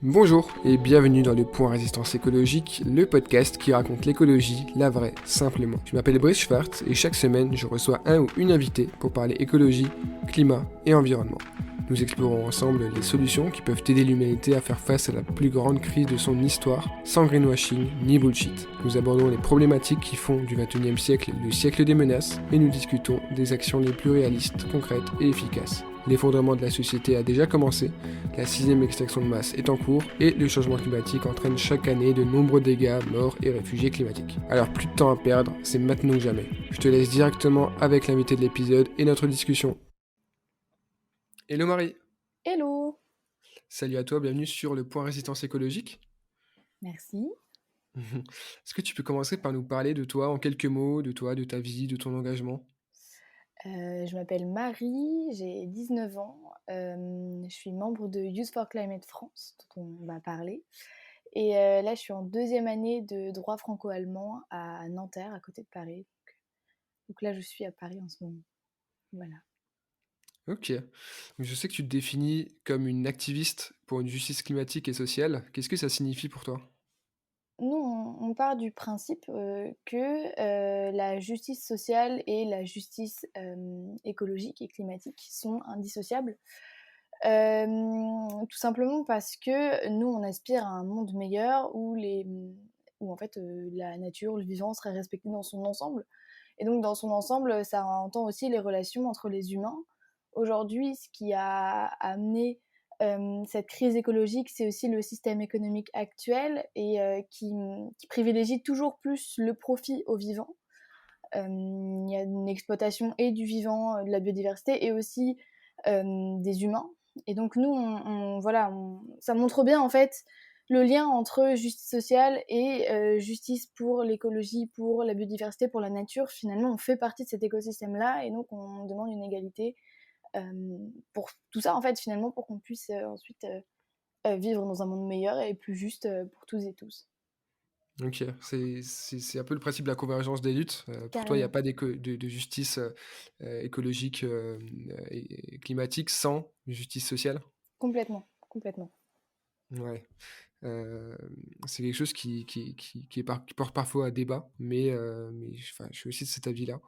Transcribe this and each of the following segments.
Bonjour et bienvenue dans le Point Résistance écologique, le podcast qui raconte l'écologie, la vraie, simplement. Je m'appelle Brice Schwartz et chaque semaine je reçois un ou une invitée pour parler écologie, climat et environnement. Nous explorons ensemble les solutions qui peuvent aider l'humanité à faire face à la plus grande crise de son histoire, sans greenwashing ni bullshit. Nous abordons les problématiques qui font du XXIe siècle le siècle des menaces et nous discutons des actions les plus réalistes, concrètes et efficaces. L'effondrement de la société a déjà commencé, la 6e extinction de masse est en cours et le changement climatique entraîne chaque année de nombreux dégâts, morts et réfugiés climatiques. Alors plus de temps à perdre, c'est maintenant ou jamais. Je te laisse directement avec l'invité de l'épisode et notre discussion. Hello Marie. Hello. Salut à toi, bienvenue sur le Point Résistance écologique. Merci. Est-ce que tu peux commencer par nous parler de toi en quelques mots, de toi, de ta vie, de ton engagement? Je m'appelle Marie, j'ai 19 ans. Je suis membre de Youth for Climate France, dont on va parler. Et là, je suis en 2e année de droit franco-allemand à Nanterre, à côté de Paris. Donc là, je suis à Paris en ce moment. Voilà. Ok. Je sais que tu te définis comme une activiste pour une justice climatique et sociale. Qu'est-ce que ça signifie pour toi? Nous, on part du principe que la justice sociale et la justice écologique et climatique sont indissociables. Tout simplement parce que nous, on aspire à un monde meilleur où en fait, la nature, le vivant serait respecté dans son ensemble. Et donc dans son ensemble, ça entend aussi les relations entre les humains. Aujourd'hui, ce qui a amené, cette crise écologique, c'est aussi le système économique actuel et qui privilégie toujours plus le profit au vivant. Il y a une exploitation et du vivant, de la biodiversité et aussi, des humains. Et donc nous, voilà, ça montre bien en fait le lien entre justice sociale et justice pour l'écologie, pour la biodiversité, pour la nature. Finalement, on fait partie de cet écosystème-là et donc on demande une égalité pour tout ça en fait, finalement, pour qu'on puisse ensuite vivre dans un monde meilleur et plus juste pour tous et tous. Ok, c'est un peu le principe de la convergence des luttes. Pour toi, il n'y a Carrément, pas de justice écologique et climatique sans justice sociale? complètement, complètement. Ouais. Euh, c'est quelque chose qui porte parfois à débat, mais enfin, je suis aussi de cet avis-là.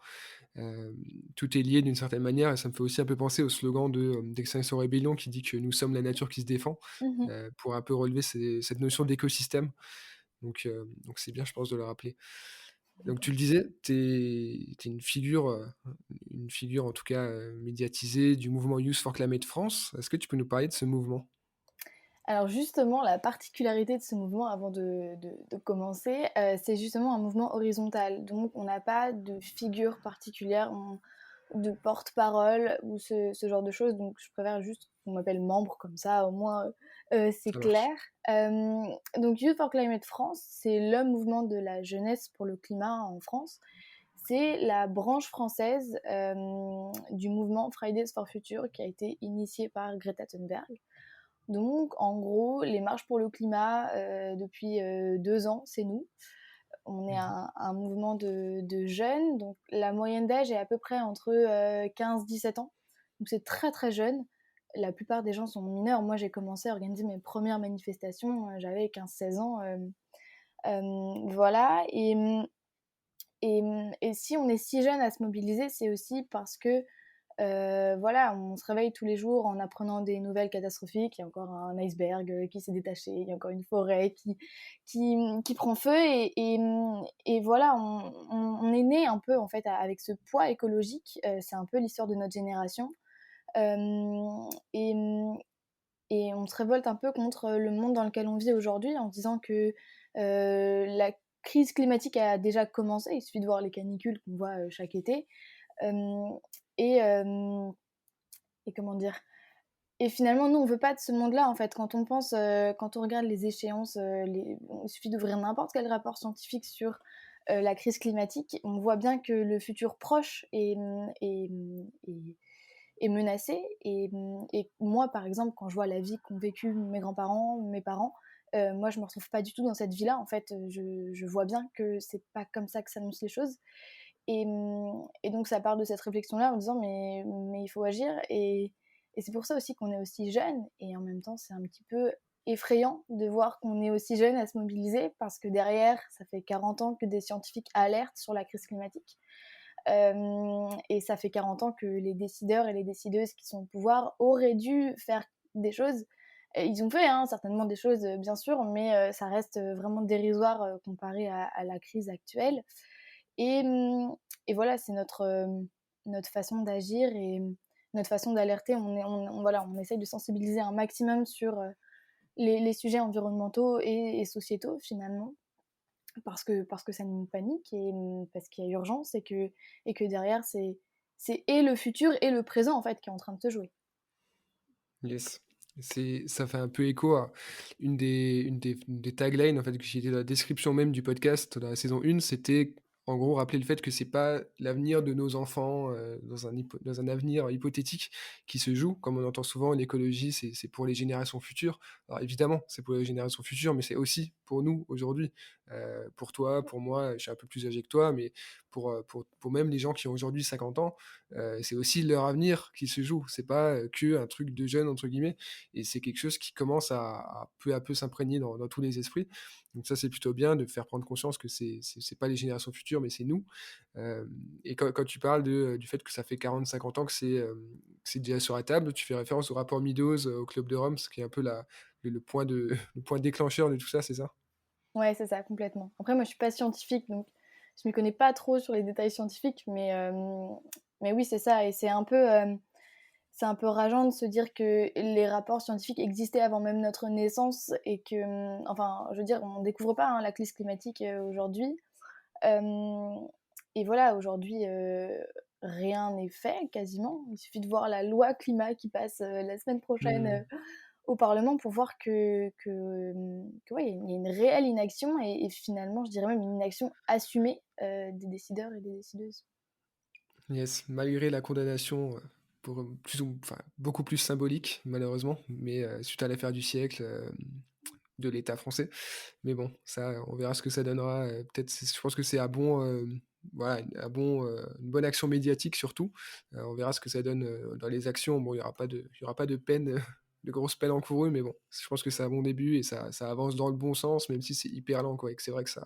Euh, Tout est lié d'une certaine manière et ça me fait aussi un peu penser au slogan d'Extinction Rebellion qui dit que nous sommes la nature qui se défend, Mmh. pour un peu relever cette notion d'écosystème. Donc c'est bien, je pense, de le rappeler. Donc tu le disais, tu es une figure en tout cas médiatisée du mouvement Youth for Climate France. Est-ce que tu peux nous parler de ce mouvement? Alors justement, la particularité de ce mouvement, avant de commencer, c'est justement un mouvement horizontal. Donc on n'a pas de figure particulière, de porte-parole ou ce genre de choses. Donc je préfère juste qu'on m'appelle membre, comme ça au moins c'est Ça clair. marche. Donc Youth for Climate France, c'est le mouvement de la jeunesse pour le climat en France. C'est la branche française du mouvement Fridays for Future qui a été initié par Greta Thunberg. Donc, en gros, les marches pour le climat, depuis 2 ans, c'est nous. On est Mhm. un mouvement de jeunes, donc la moyenne d'âge est à peu près entre 15-17 ans. Donc c'est très très jeune. La plupart des gens sont mineurs. Moi, j'ai commencé à organiser mes premières manifestations, j'avais 15-16 ans. Voilà. Et si on est si jeune à se mobiliser, c'est aussi parce que voilà, on se réveille tous les jours en apprenant des nouvelles catastrophiques. Il y a encore un iceberg qui s'est détaché, il y a encore une forêt qui prend feu. Et voilà, on est né un peu en fait avec ce poids écologique. C'est un peu l'histoire de notre génération. Euh, et, et on se révolte un peu contre le monde dans lequel on vit aujourd'hui en se disant que la crise climatique a déjà commencé. Il suffit de voir les canicules qu'on voit chaque été. Euh, et, euh, et comment dire, et finalement, nous, on veut pas de ce monde-là, en fait. Quand on pense, quand on regarde les échéances, il suffit d'ouvrir n'importe quel rapport scientifique sur la crise climatique, on voit bien que le futur proche est, est menacé. Et moi, par exemple, quand je vois la vie qu'ont vécu mes grands-parents, mes parents, moi, je me retrouve pas du tout dans cette vie-là. En fait, je vois bien que c'est pas comme ça que s'annoncent les choses. Et donc, ça part de cette réflexion-là en disant, mais il faut agir. Et c'est pour ça aussi qu'on est aussi jeune. Et en même temps, c'est un petit peu effrayant de voir qu'on est aussi jeune à se mobiliser parce que derrière, ça fait 40 ans que des scientifiques alertent sur la crise climatique. Et ça fait 40 ans que les décideurs et les décideuses qui sont au pouvoir auraient dû faire des choses. Et ils ont fait certainement des choses, bien sûr, mais ça reste vraiment dérisoire comparé à la crise actuelle. Et, et voilà, c'est notre façon d'agir et notre façon d'alerter. Voilà, on essaye de sensibiliser un maximum sur les sujets environnementaux et sociétaux finalement parce que ça nous panique et parce qu'il y a urgence et que derrière, c'est et le futur et le présent, en fait, qui est en train de se jouer. Yes. Ça fait un peu écho à une des taglines en fait, qui était dans la description même du podcast dans la saison 1, c'était en gros rappeler le fait que c'est pas l'avenir de nos enfants dans un avenir hypothétique qui se joue. Comme on entend souvent, l'écologie, c'est pour les générations futures. Alors évidemment, c'est pour les générations futures, mais c'est aussi pour nous aujourd'hui. Pour toi, pour moi, je suis un peu plus âgé que toi, mais pour même les gens qui ont aujourd'hui 50 ans, c'est aussi leur avenir qui se joue. C'est pas que un truc de jeune entre guillemets, et c'est quelque chose qui commence à peu s'imprégner dans tous les esprits. Donc ça, c'est plutôt bien de faire prendre conscience que c'est pas les générations futures, mais c'est nous. Et quand tu parles du fait que ça fait 40-50 ans que c'est déjà sur la table, tu fais référence au rapport Meadows au Club de Rome, ce qui est un peu le point le point déclencheur de tout ça, c'est ça? Ouais, c'est ça, complètement. Après, moi, je suis pas scientifique, donc je m'y connais pas trop sur les détails scientifiques, mais oui, c'est ça. Et c'est un peu rageant de se dire que les rapports scientifiques existaient avant même notre naissance et que, enfin, je veux dire, on découvre pas la crise climatique aujourd'hui. Euh, et voilà, aujourd'hui, rien n'est fait quasiment. Il suffit de voir la loi climat qui passe la semaine prochaine Mmh. au Parlement pour voir ouais, il y a une réelle inaction et finalement, je dirais même une inaction assumée des décideurs et des décideuses. Yes, malgré la condamnation, pour, enfin, beaucoup plus symbolique malheureusement, mais suite à l'affaire du siècle, de l'État français. Mais bon, ça, on verra ce que ça donnera, peut-être je pense que c'est voilà, une bonne action médiatique surtout. On verra ce que ça donne, dans les actions. Bon, il y aura pas de peine, de grosses peines encourues, mais bon, je pense que c'est un bon début et ça avance dans le bon sens, même si c'est hyper lent, quoi, et que c'est vrai que il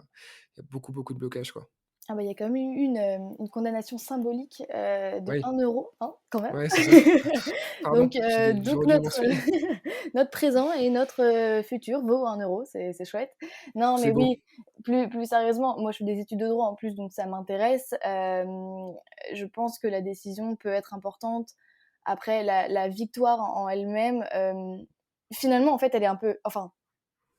y a beaucoup, beaucoup de blocages, quoi. Ah bah, il y a quand même eu une condamnation symbolique de Oui, 1 euro, quand même. ouais, c'est ça. Pardon, Donc j'aurais dû le mentionner. notre présent et notre futur vaut 1 euro, c'est chouette. Non, C'est mais beau. oui, plus sérieusement, moi je fais des études de droit en plus, donc ça m'intéresse. Je pense que la décision peut être importante. Après, la victoire en elle-même, finalement, en fait, elle est un peu. Enfin,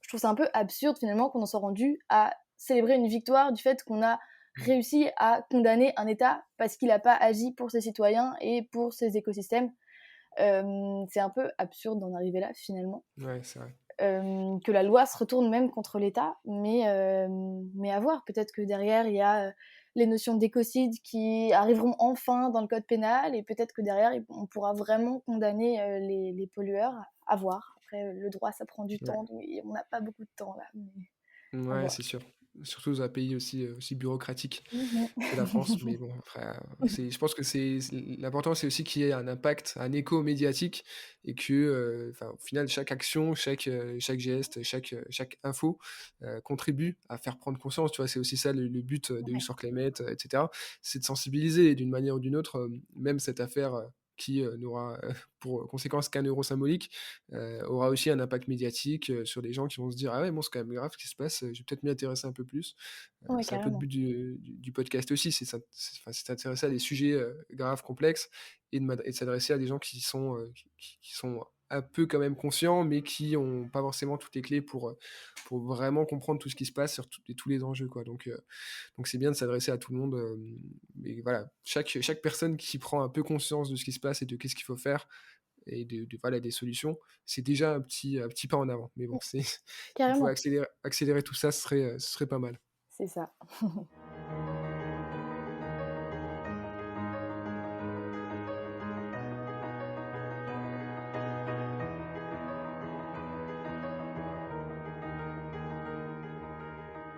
je trouve ça un peu absurde finalement qu'on en soit rendu à célébrer une victoire du fait qu'on a réussi à condamner un État parce qu'il n'a pas agi pour ses citoyens et pour ses écosystèmes. C'est un peu absurde d'en arriver là finalement. Ouais, c'est vrai. Que la loi se retourne même contre l'État, mais à voir. Peut-être que derrière, il y a les notions d'écocide qui arriveront enfin dans le code pénal et peut-être que derrière, on pourra vraiment condamner les pollueurs. À voir. Après, le droit, ça prend du Ouais. temps, donc on n'a pas beaucoup de temps là, mais à Ouais, voir. c'est sûr. Surtout dans un pays aussi bureaucratique Mhm. que la France. Mais bon, après, je pense que l'important, c'est aussi qu'il y ait un impact, un écho médiatique et que, enfin, au final, chaque action, chaque geste, chaque info contribue à faire prendre conscience. Tu vois, c'est aussi ça le but de Ouais. Youth for Climate, etc. C'est de sensibiliser d'une manière ou d'une autre, même cette affaire qui n'aura pour conséquence qu'un euro symbolique, aura aussi un impact médiatique sur des gens qui vont se dire: «Ah ouais, bon, c'est quand même grave ce qui se passe, je vais peut-être m'y intéresser un peu plus». Ouais, C'est un peu le carrément. but du podcast aussi, enfin, c'est s'intéresser à des sujets graves, complexes et de s'adresser à des gens qui sont un peu quand même conscients, mais qui ont pas forcément toutes les clés pour vraiment comprendre tout ce qui se passe sur tous les enjeux, quoi. Donc c'est bien de s'adresser à tout le monde. Mais voilà, chaque personne qui prend un peu conscience de ce qui se passe et de qu'est-ce qu'il faut faire et voilà, des solutions, c'est déjà un petit pas en avant. Mais bon, Mm, si on pouvait carrément, accélérer tout ça, ce serait pas mal. c'est ça.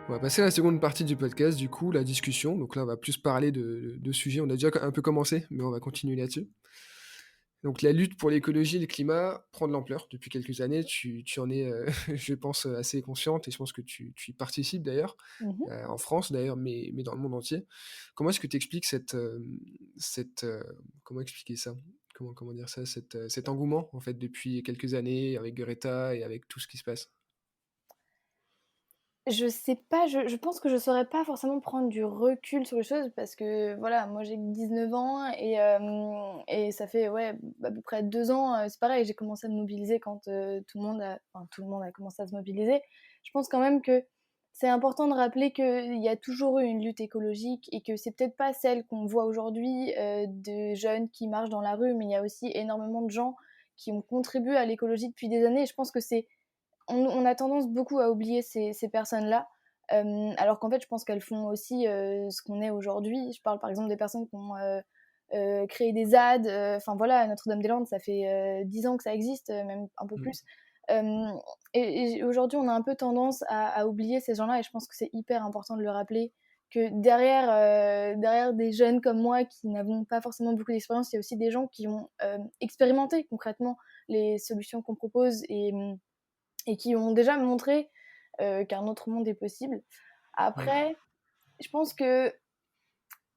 On va passer à la seconde partie du podcast, du coup, la discussion. Donc là, on va plus parler de sujets. On a déjà un peu commencé, mais on va continuer là-dessus. Donc la lutte pour l'écologie et le climat prend de l'ampleur depuis quelques années. Tu en es, je pense, assez consciente et je pense que tu y participes d'ailleurs, Mmh. en France d'ailleurs, mais dans le monde entier. Comment est-ce que tu expliques comment expliquer ça? Comment dire ça? Cet engouement en fait depuis quelques années avec Greta et avec tout ce qui se passe? Je sais pas, je pense que je saurais pas forcément prendre du recul sur les choses parce que voilà, moi j'ai 19 ans et ça fait ouais, à peu près 2 ans, c'est pareil, j'ai commencé à me mobiliser quand, tout le monde a commencé à se mobiliser. Je pense quand même que c'est important de rappeler qu'il y a toujours eu une lutte écologique et que c'est peut-être pas celle qu'on voit aujourd'hui, de jeunes qui marchent dans la rue, mais il y a aussi énormément de gens qui ont contribué à l'écologie depuis des années et je pense que c'est on a tendance beaucoup à oublier ces personnes-là, alors qu'en fait, je pense qu'elles font aussi, ce qu'on est aujourd'hui. Je parle par exemple des personnes qui ont, créé des ZAD, enfin voilà, Notre-Dame-des-Landes, ça fait, 10 ans que ça existe, même un peu Mmh. plus. Hem et aujourd'hui, on a un peu tendance à oublier ces gens-là et je pense que c'est hyper important de le rappeler que derrière des jeunes comme moi qui n'avons pas forcément beaucoup d'expérience, il y a aussi des gens qui ont, expérimenté concrètement les solutions qu'on propose et qui ont déjà montré, qu'un autre monde est possible. Ouais. Après, je pense que,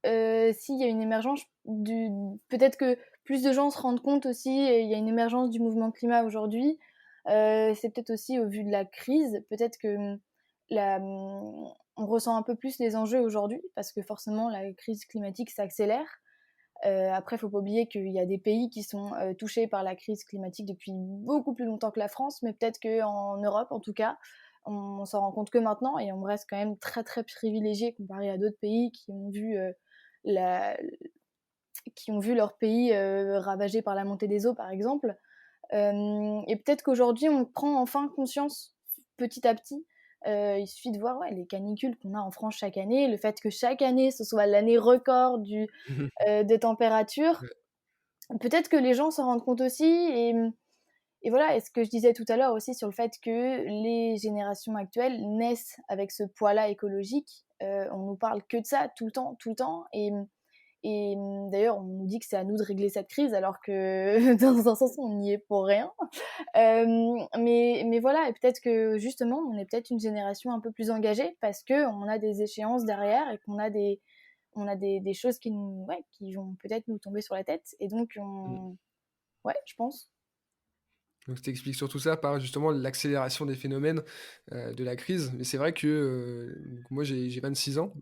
s'il y a une émergence du peut-être que plus de gens se rendent compte aussi et il y a une émergence du mouvement climat aujourd'hui, c'est peut-être aussi au vu de la crise, peut-être que, on ressent un peu plus les enjeux aujourd'hui parce que forcément la crise climatique s'accélère. Après, il faut pas oublier qu'il y a des pays qui sont, touchés par la crise climatique depuis beaucoup plus longtemps que la France, mais peut-être qu'en Europe, en tout cas, on s'en rend compte que maintenant et on reste quand même très, très privilégiés comparé à d'autres pays la qui ont vu leur pays, ravagé par la montée des eaux, par exemple. Et peut-être qu'aujourd'hui, on prend enfin conscience, petit à petit. Il suffit de voir ouais, les canicules qu'on a en France chaque année, le fait que chaque année, ce soit l'année record de température. Ouais. Peut-être que les gens s'en rendent compte aussi et voilà, et ce que je disais tout à l'heure aussi sur le fait que les générations actuelles naissent avec ce poids-là écologique, on nous parle que de ça tout le temps d'ailleurs on nous dit que c'est à nous de régler cette crise alors que dans un sens on n'y est pour rien. Mais voilà et peut-être que justement on est peut-être une génération un peu plus engagée parce qu'on a des échéances derrière et qu'on a des choses ouais, qui vont peut-être nous tomber sur la tête et donc Mmh. ouais, je pense. Donc tu expliques surtout ça par justement l'accélération des phénomènes, de la crise. Mais c'est vrai que, donc moi j'ai 26 ans,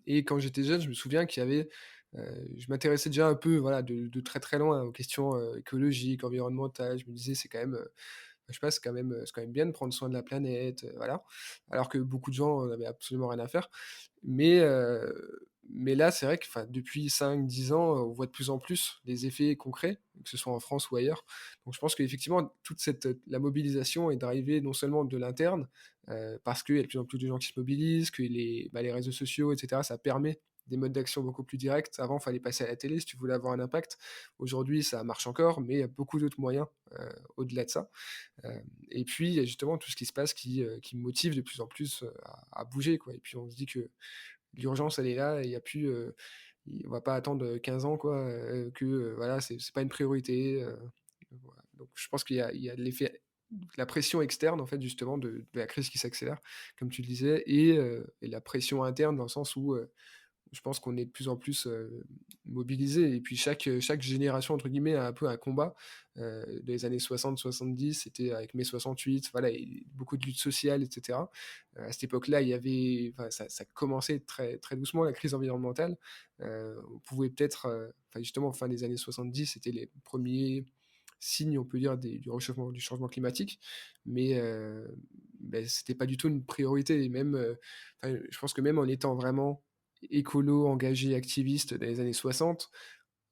et quand j'étais jeune, je me souviens qu'il y avait, je m'intéressais déjà un peu, voilà, de très, très loin aux questions, écologiques, environnementales. Je me disais: «C'est quand même, je sais pas, c'est quand même bien de prendre soin de la planète», voilà. Alors que beaucoup de gens n'avaient absolument rien à faire. Mais là, c'est vrai que, enfin, depuis 5, 10 ans, on voit de plus en plus les effets concrets, que ce soit en France ou ailleurs. Donc je pense qu'effectivement, toute cette, la mobilisation est d'arriver non seulement de l'interne, parce qu'il y a de plus en plus de gens qui se mobilisent, que les réseaux sociaux et cetera, ça permet des modes d'action beaucoup plus directs. Avant, il fallait passer à la télé si tu voulais avoir un impact. Aujourd'hui, ça marche encore, mais il y a beaucoup d'autres moyens, au-delà de ça. Et puis, il y a justement tout ce qui se passe qui me motive de plus en plus, à bouger, quoi. Et puis on se dit que l'urgence, elle est là et il y a plus, on va pas attendre, 15 ans, quoi, que, voilà, c'est pas une priorité, voilà. Donc je pense qu'il y a de l'effet de la pression externe, en fait, justement, de la crise qui s'accélère, comme tu le disais et la pression interne dans le sens où, je pense qu'on est de plus en plus, mobilisés et puis chaque «génération» entre guillemets a un peu un combat. Dans les années 60-70, c'était avec mai 68, voilà et beaucoup de luttes sociales et cetera. À cette époque-là, il y avait enfin ça commençait très très doucement la crise environnementale. On pouvait peut-être, enfin justement fin des années 70, c'était les premiers signes, on peut dire du changement climatique, mais c'était pas du tout une priorité et même, enfin, je pense que même en étant vraiment écolo, engagé, activiste dans les années 60,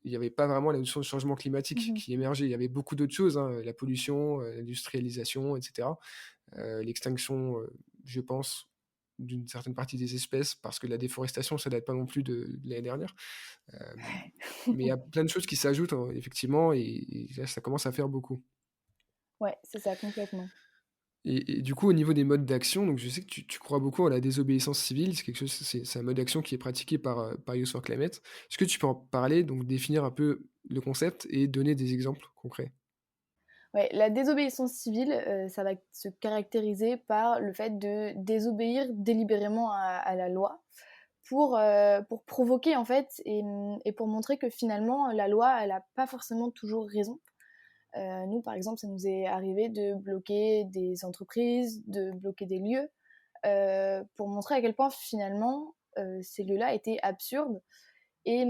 il n'y avait pas vraiment la notion de changement climatique Mmh. qui émergeait. Il y avait beaucoup d'autres choses, hein, la pollution, l'industrialisation et cetera. L'extinction, je pense, d'une certaine partie des espèces parce que la déforestation, ça date pas non plus de l'année dernière. Hem, mais il y a plein de choses qui s'ajoutent, effectivement et là, ça commence à faire beaucoup. Ouais, c'est ça, complètement. Et du coup, au niveau des modes d'action, donc je sais que tu crois beaucoup à la désobéissance civile, c'est quelque chose c'est un mode d'action qui est pratiqué par Youth for Climate. Est-ce que tu peux en parler, donc définir un peu le concept et donner des exemples concrets. Ouais, la désobéissance civile, ça va se caractériser par le fait de désobéir délibérément à la loi pour provoquer en fait et pour montrer que finalement la loi, elle a pas forcément toujours raison. Nous, par exemple, ça nous est arrivé de bloquer des entreprises, de bloquer des lieux, pour montrer à quel point finalement, ces lieux-là étaient absurdes et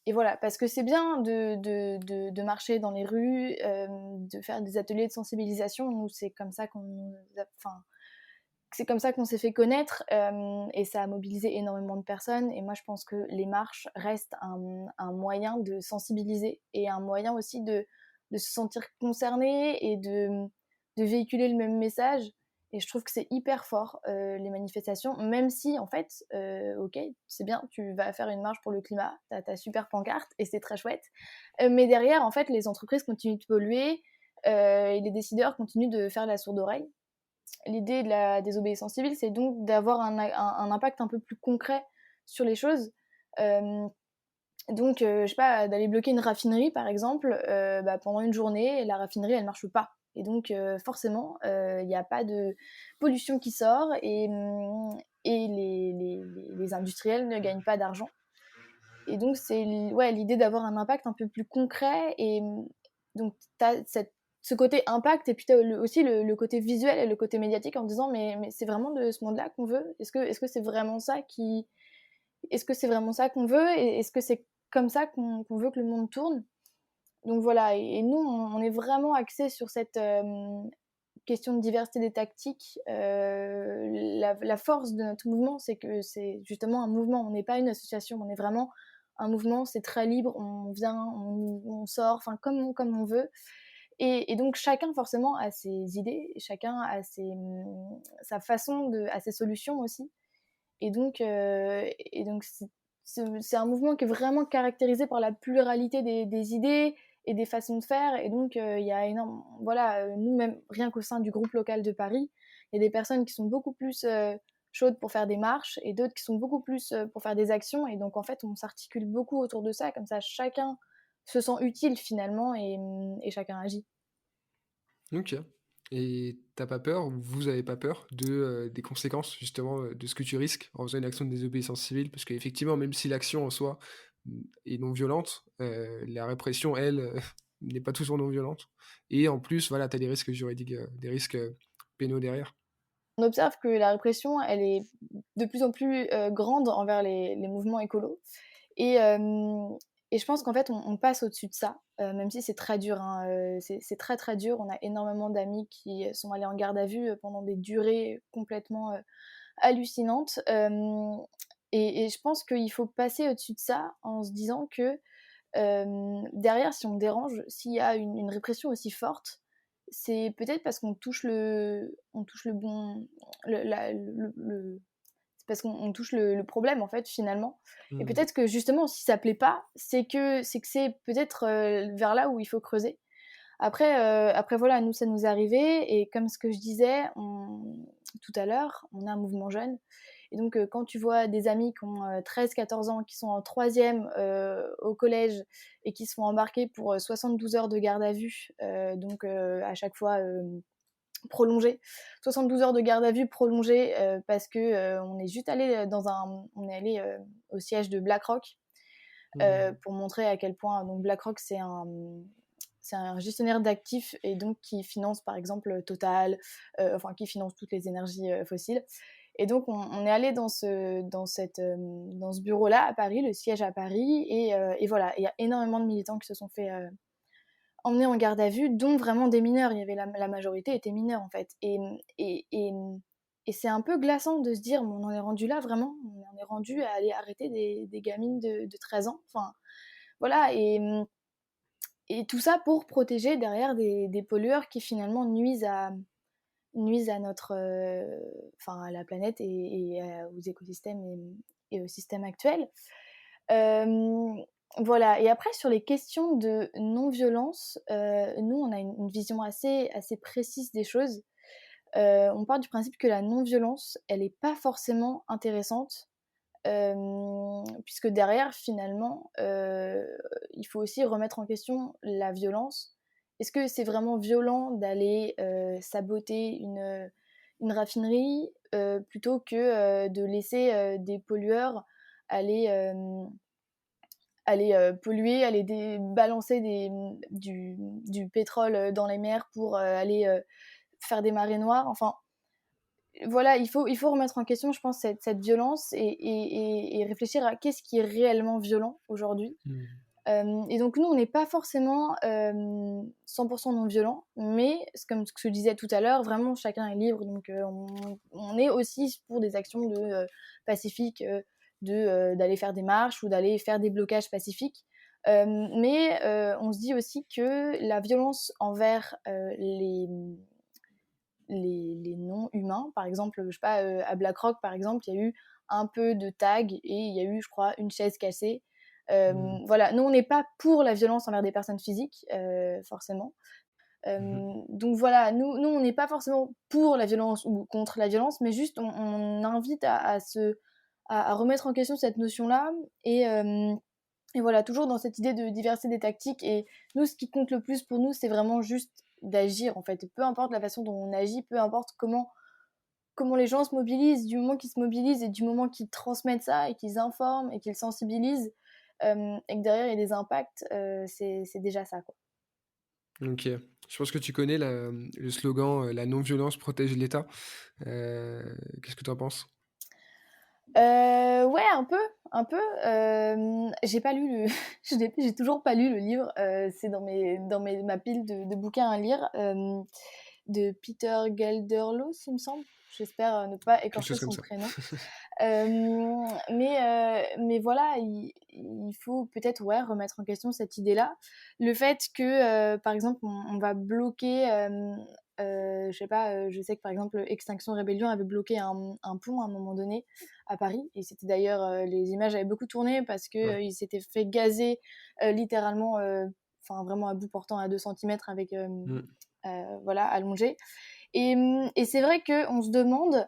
et voilà, parce que c'est bien de marcher dans les rues, de faire des ateliers de sensibilisation. Nous, c'est comme ça qu'on nous a enfin, c'est comme ça qu'on s'est fait connaître, et ça a mobilisé énormément de personnes et moi, je pense que les marches restent un moyen de sensibiliser et un moyen aussi de se sentir concerné et de véhiculer le même message et je trouve que c'est hyper fort, les manifestations, même si en fait, OK, c'est bien, tu vas faire une marche pour le climat, tu as ta super pancarte et c'est très chouette, mais derrière, en fait, les entreprises continuent de polluer, et les décideurs continuent de faire la sourde oreille. L'idée de la désobéissance civile, c'est donc d'avoir un impact un peu plus concret sur les choses. Euh, donc, je sais pas, d'aller bloquer une raffinerie, par exemple, bah, pendant une journée, la raffinerie, elle marche pas. Et donc, forcément, il n'y a pas de pollution qui sort et les industriels ne gagnent pas d'argent. Et donc, c'est ouais, l'idée d'avoir un impact un peu plus concret. Et donc, tu as ce côté impact et puis tu as aussi le côté visuel et le côté médiatique en disant mais c'est vraiment de ce monde-là qu'on veut. Est-ce que c'est vraiment ça qui est-ce que c'est vraiment ça qu'on veut et est-ce que c'est comme ça qu'on veut que le monde tourne. Donc voilà, et nous on est vraiment axé sur cette question de diversité des tactiques. La force de notre mouvement, c'est que c'est justement un mouvement, on n'est pas une association, on est vraiment un mouvement, c'est très libre, on vient, on sort, enfin comme on veut. Et donc chacun forcément a ses idées, chacun a sa façon, a ses solutions aussi. Et donc c'est un mouvement qui est vraiment caractérisé par la pluralité des idées et des façons de faire. Et donc, il y a énorme, voilà, nous-mêmes, rien qu'au sein du groupe local de Paris, il y a des personnes qui sont beaucoup plus chaudes pour faire des marches et d'autres qui sont beaucoup plus pour faire des actions. Et donc, en fait, on s'articule beaucoup autour de ça. Comme ça, chacun se sent utile finalement et chacun agit. OK. Et t'as pas peur, ou vous avez pas peur des conséquences justement, de ce que tu risques en faisant une action de désobéissance civile? Parce qu'effectivement, même si l'action en soi, est non violente, la répression elle, n'est pas toujours non violente et en plus, voilà, t'as des risques juridiques, des risques, pénaux derrière. On observe que la répression, elle est de plus en plus grande envers les mouvements écolos. Et, et je pense qu'en fait, on passe au-dessus de ça, même si c'est très dur, hein, c'est très très dur. On a énormément d'amis qui sont allés en garde à vue pendant des durées complètement hallucinantes. Et je pense qu'il faut passer au-dessus de ça en se disant que derrière, si on dérange, s'il y a une répression aussi forte, c'est peut-être parce on touche le bon, c'est parce qu'on touche le problème en fait finalement. Et Mmh. peut-être que justement, si ça plaît pas, c'est peut-être vers là où il faut creuser. Après voilà, nous ça nous est arrivé et comme ce que je disais tout à l'heure, on a un mouvement jeune et donc quand tu vois des amis qui ont 13-14 ans, qui sont en troisième au collège et qui se font embarquer pour 72 heures de garde à vue, donc à chaque fois prolongée, 72 heures de garde à vue prolongée parce que on est juste allé on est allé au siège de BlackRock Mmh. pour montrer à quel point donc BlackRock c'est un gestionnaire d'actifs et donc qui finance par exemple Total, enfin qui finance toutes les énergies fossiles. Et donc on est allé dans ce bureau-là à Paris, le siège à Paris, et voilà, il y a énormément de militants qui se sont fait emmenés en garde à vue, dont vraiment des mineurs. Il y avait la majorité étaient mineurs en fait. Et, et, et c'est un peu glaçant de se dire, on en est rendu là vraiment, on en est rendu à aller arrêter des gamines de 13 ans. Enfin, voilà, et tout ça pour protéger derrière des pollueurs qui finalement nuisent à notre, enfin à la planète aux écosystèmes et au système actuel. Euh, voilà. Et après sur les questions de non-violence, nous on a une vision assez précise des choses. On part du principe que la non-violence, elle n'est pas forcément intéressante puisque derrière, finalement, il faut aussi remettre en question la violence. Est-ce que c'est vraiment violent d'aller saboter une raffinerie plutôt que de laisser des pollueurs aller, polluer, aller balancer du pétrole dans les mers pour aller faire des marées noires. Enfin, voilà, il faut remettre en question, je pense, cette violence et réfléchir à qu'est-ce qui est réellement violent aujourd'hui. Mmh. Et donc nous, on n'est pas forcément 100% non violent, mais comme ce que je disais tout à l'heure, vraiment chacun est libre, donc on est aussi pour des actions pacifiques, d'aller faire des marches ou d'aller faire des blocages pacifiques. Mais on se dit aussi que la violence envers les non-humains. Par exemple, je sais pas, à BlackRock, par exemple, il y a eu un peu de tags et il y a eu, je crois, une chaise cassée. Mmh. Voilà, nous, on n'est pas pour la violence envers des personnes physiques, forcément. Mmh. Donc voilà, nous, on n'est pas forcément pour la violence ou contre la violence, mais juste on invite à remettre en question cette notion-là et voilà, toujours dans cette idée de diversité des tactiques. Et nous, ce qui compte le plus pour nous, c'est vraiment juste d'agir, en fait. Peu importe la façon dont on agit, peu importe comment les gens se mobilisent, du moment qu'ils se mobilisent et du moment qu'ils transmettent ça et qu'ils informent et qu'ils sensibilisent, et que derrière, il y a des impacts, c'est déjà ça, quoi. OK. Je pense que tu connais le slogan, «La non-violence protège l'État». Qu'est-ce que tu en penses? Ouais, un peu. J'ai pas lu le j'ai toujours pas lu le livre, c'est dans ma pile de bouquins à lire, de Peter Gelderloos, il me semble. J'espère, ne pas Quelque écorcher chose comme son ça. prénom. Mais voilà, il faut peut-être, ouais, remettre en question cette idée-là. Le fait que, par exemple, on va bloquer, je sais pas, je sais que, par exemple, Extinction Rebellion avait bloqué un pont à un moment donné à Paris et c'était d'ailleurs, les images avaient beaucoup tourné parce que, Ouais. il s'était fait gazer, littéralement, enfin vraiment à bout portant à 2 centimètres avec, Mmh. voilà, allongé et c'est vrai qu'on se demande,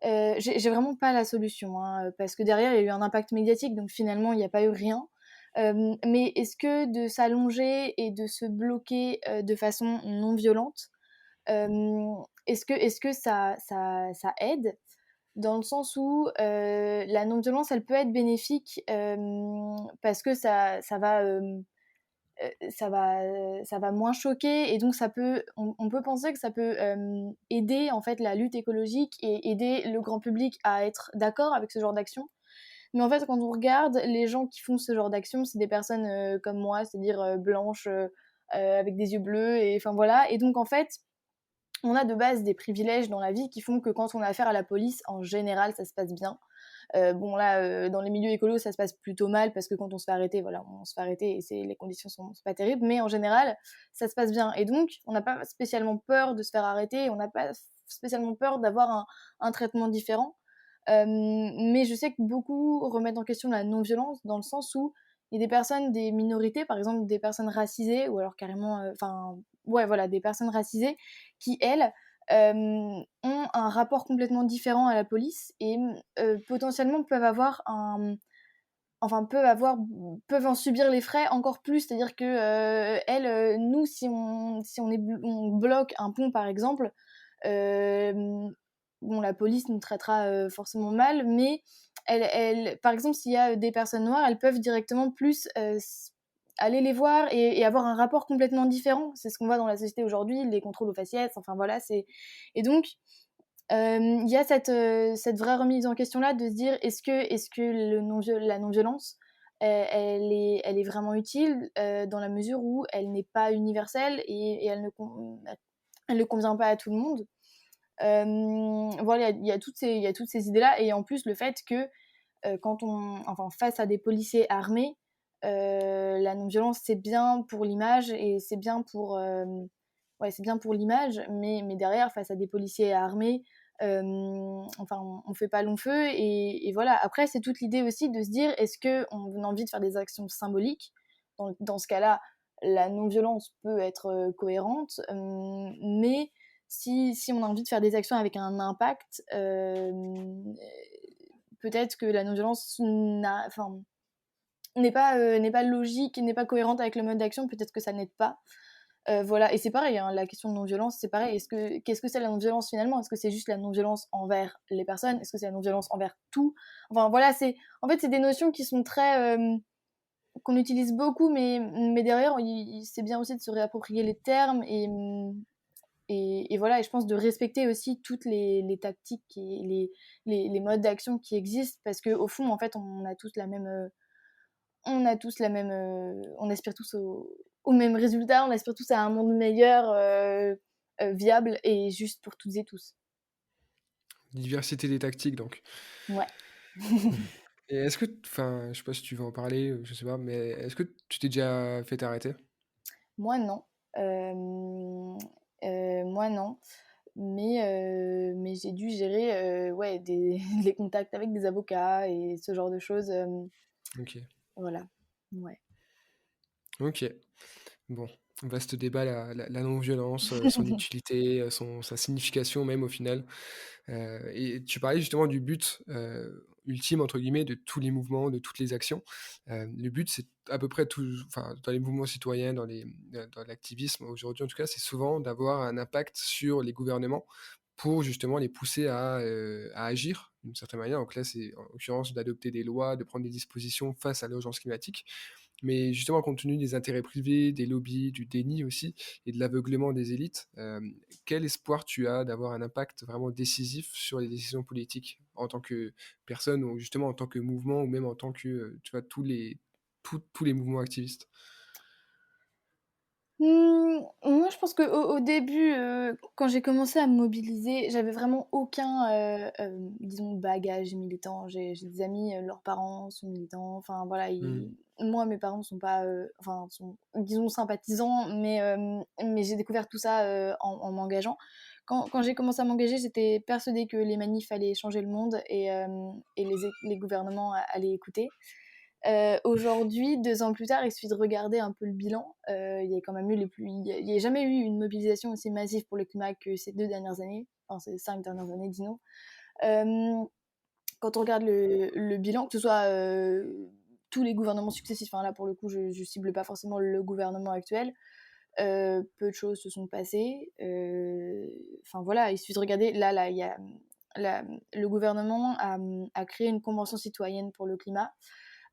j'ai vraiment pas la solution, hein, parce que derrière, il y a eu un impact médiatique, donc finalement, il n'y a pas eu rien. Mais est-ce que de s'allonger et de se bloquer de façon non violente, est-ce que ça aide? Dans le sens où la non-violence, elle peut être bénéfique parce que ça va moins choquer et donc on peut penser que ça peut aider en fait la lutte écologique et aider le grand public à être d'accord avec ce genre d'action. Mais en fait, quand on regarde les gens qui font ce genre d'action, c'est des personnes comme moi, c'est-à-dire blanches, avec des yeux bleus, et enfin voilà. Et donc en fait, on a de base des privilèges dans la vie qui font que quand on a affaire à la police, en général, ça se passe bien. Bon là, dans les milieux écolos, ça se passe plutôt mal parce que quand on se fait arrêter, voilà, on se fait arrêter et les conditions sont pas terribles. Mais en général, ça se passe bien. Et donc, on n'a pas spécialement peur de se faire arrêter. On n'a pas spécialement peur d'avoir un traitement différent. Mais je sais que beaucoup remettent en question la non-violence dans le sens où il y a des personnes, des minorités, par exemple des personnes racisées ou alors carrément, enfin, ouais, voilà, des personnes racisées qui, elles, ont un rapport complètement différent à la police et potentiellement enfin peuvent en subir les frais encore plus. C'est-à-dire que elles, nous, on bloque un pont par exemple, bon, la police nous traitera forcément mal, mais par exemple, s'il y a des personnes noires, elles peuvent directement plus aller les voir et avoir un rapport complètement différent. C'est ce qu'on voit dans la société aujourd'hui, les contrôles aux faciès, enfin voilà. Et donc, il y a cette vraie remise en question-là de se dire est-ce que la non-violence, elle est vraiment utile dans la mesure où elle n'est pas universelle et elle ne convient pas à tout le monde. Voilà, il y a toutes ces idées-là et en plus le fait que enfin, face à des policiers armés, la non-violence c'est bien pour l'image et c'est bien pour ouais, c'est bien pour l'image, mais derrière face à des policiers armés, enfin on fait pas long feu et voilà. Après c'est toute l'idée aussi de se dire est-ce que on a envie de faire des actions symboliques? Dans ce cas-là, la non-violence peut être cohérente, mais si on a envie de faire des actions avec un impact, peut-être que la non-violence n'est pas logique, n'est pas cohérente avec le mode d'action, peut-être que ça n'aide pas. Voilà, et c'est pareil, hein, la question de non-violence, c'est pareil. Qu'est-ce que c'est la non-violence finalement? Est-ce que c'est juste la non-violence envers les personnes? Est-ce que c'est la non-violence envers tout? Enfin voilà, c'est des notions qui sont très qu'on utilise beaucoup, mais derrière, c'est bien aussi de se réapproprier les termes et voilà, et je pense de respecter aussi toutes les tactiques et les modes d'action qui existent, parce qu'au fond, en fait, on aspire tous au même résultat, on aspire tous à un monde meilleur, viable et juste pour toutes et tous. Diversité des tactiques, donc. Ouais. Et est-ce que, enfin, je sais pas si tu veux en parler, je sais pas, mais est-ce que tu t'es déjà fait arrêter? Moi, non. Moi, non. Mais j'ai dû gérer ouais, des contacts avec des avocats et ce genre de choses. Ok. Voilà. Ouais. Ok. Bon, vaste débat, la non-violence, son utilité, sa signification même au final. Et tu parlais justement du but, «ultime» entre guillemets de tous les mouvements, de toutes les actions. Le but, c'est à peu près enfin, dans les mouvements citoyens, dans l'activisme aujourd'hui en tout cas, c'est souvent d'avoir un impact sur les gouvernements pour justement les pousser à agir d'une certaine manière. Donc là, c'est en l'occurrence d'adopter des lois, de prendre des dispositions face à l'urgence climatique. Mais justement, compte tenu des intérêts privés, des lobbies, du déni aussi et de l'aveuglement des élites, quel espoir tu as d'avoir un impact vraiment décisif sur les décisions politiques en tant que personne ou justement en tant que mouvement ou même en tant que, tu vois, tous les mouvements activistes? Moi, je pense qu'au début, quand j'ai commencé à me mobiliser, j'avais vraiment aucun, disons, bagage militant. J'ai des amis, leurs parents sont militants, enfin voilà, Mmh. moi, mes parents sont pas, enfin, sont, disons, sympathisants, mais j'ai découvert tout ça en m'engageant. Quand j'ai commencé à m'engager, j'étais persuadée que les manifs allaient changer le monde et les gouvernements allaient écouter. Aujourd'hui, 2 ans plus tard, il suffit de regarder un peu le bilan. Il y a quand même eu il y a jamais eu une mobilisation aussi massive pour le climat que ces 2 dernières années, enfin ces 5 dernières années, disons. Hem, Quand on regarde le bilan, que ce soit tous les gouvernements successifs, enfin là pour le coup, je cible pas forcément le gouvernement actuel. Peu de choses se sont passées. Enfin voilà, il suffit de regarder. Là, il y a la, le gouvernement a créé une convention citoyenne pour le climat.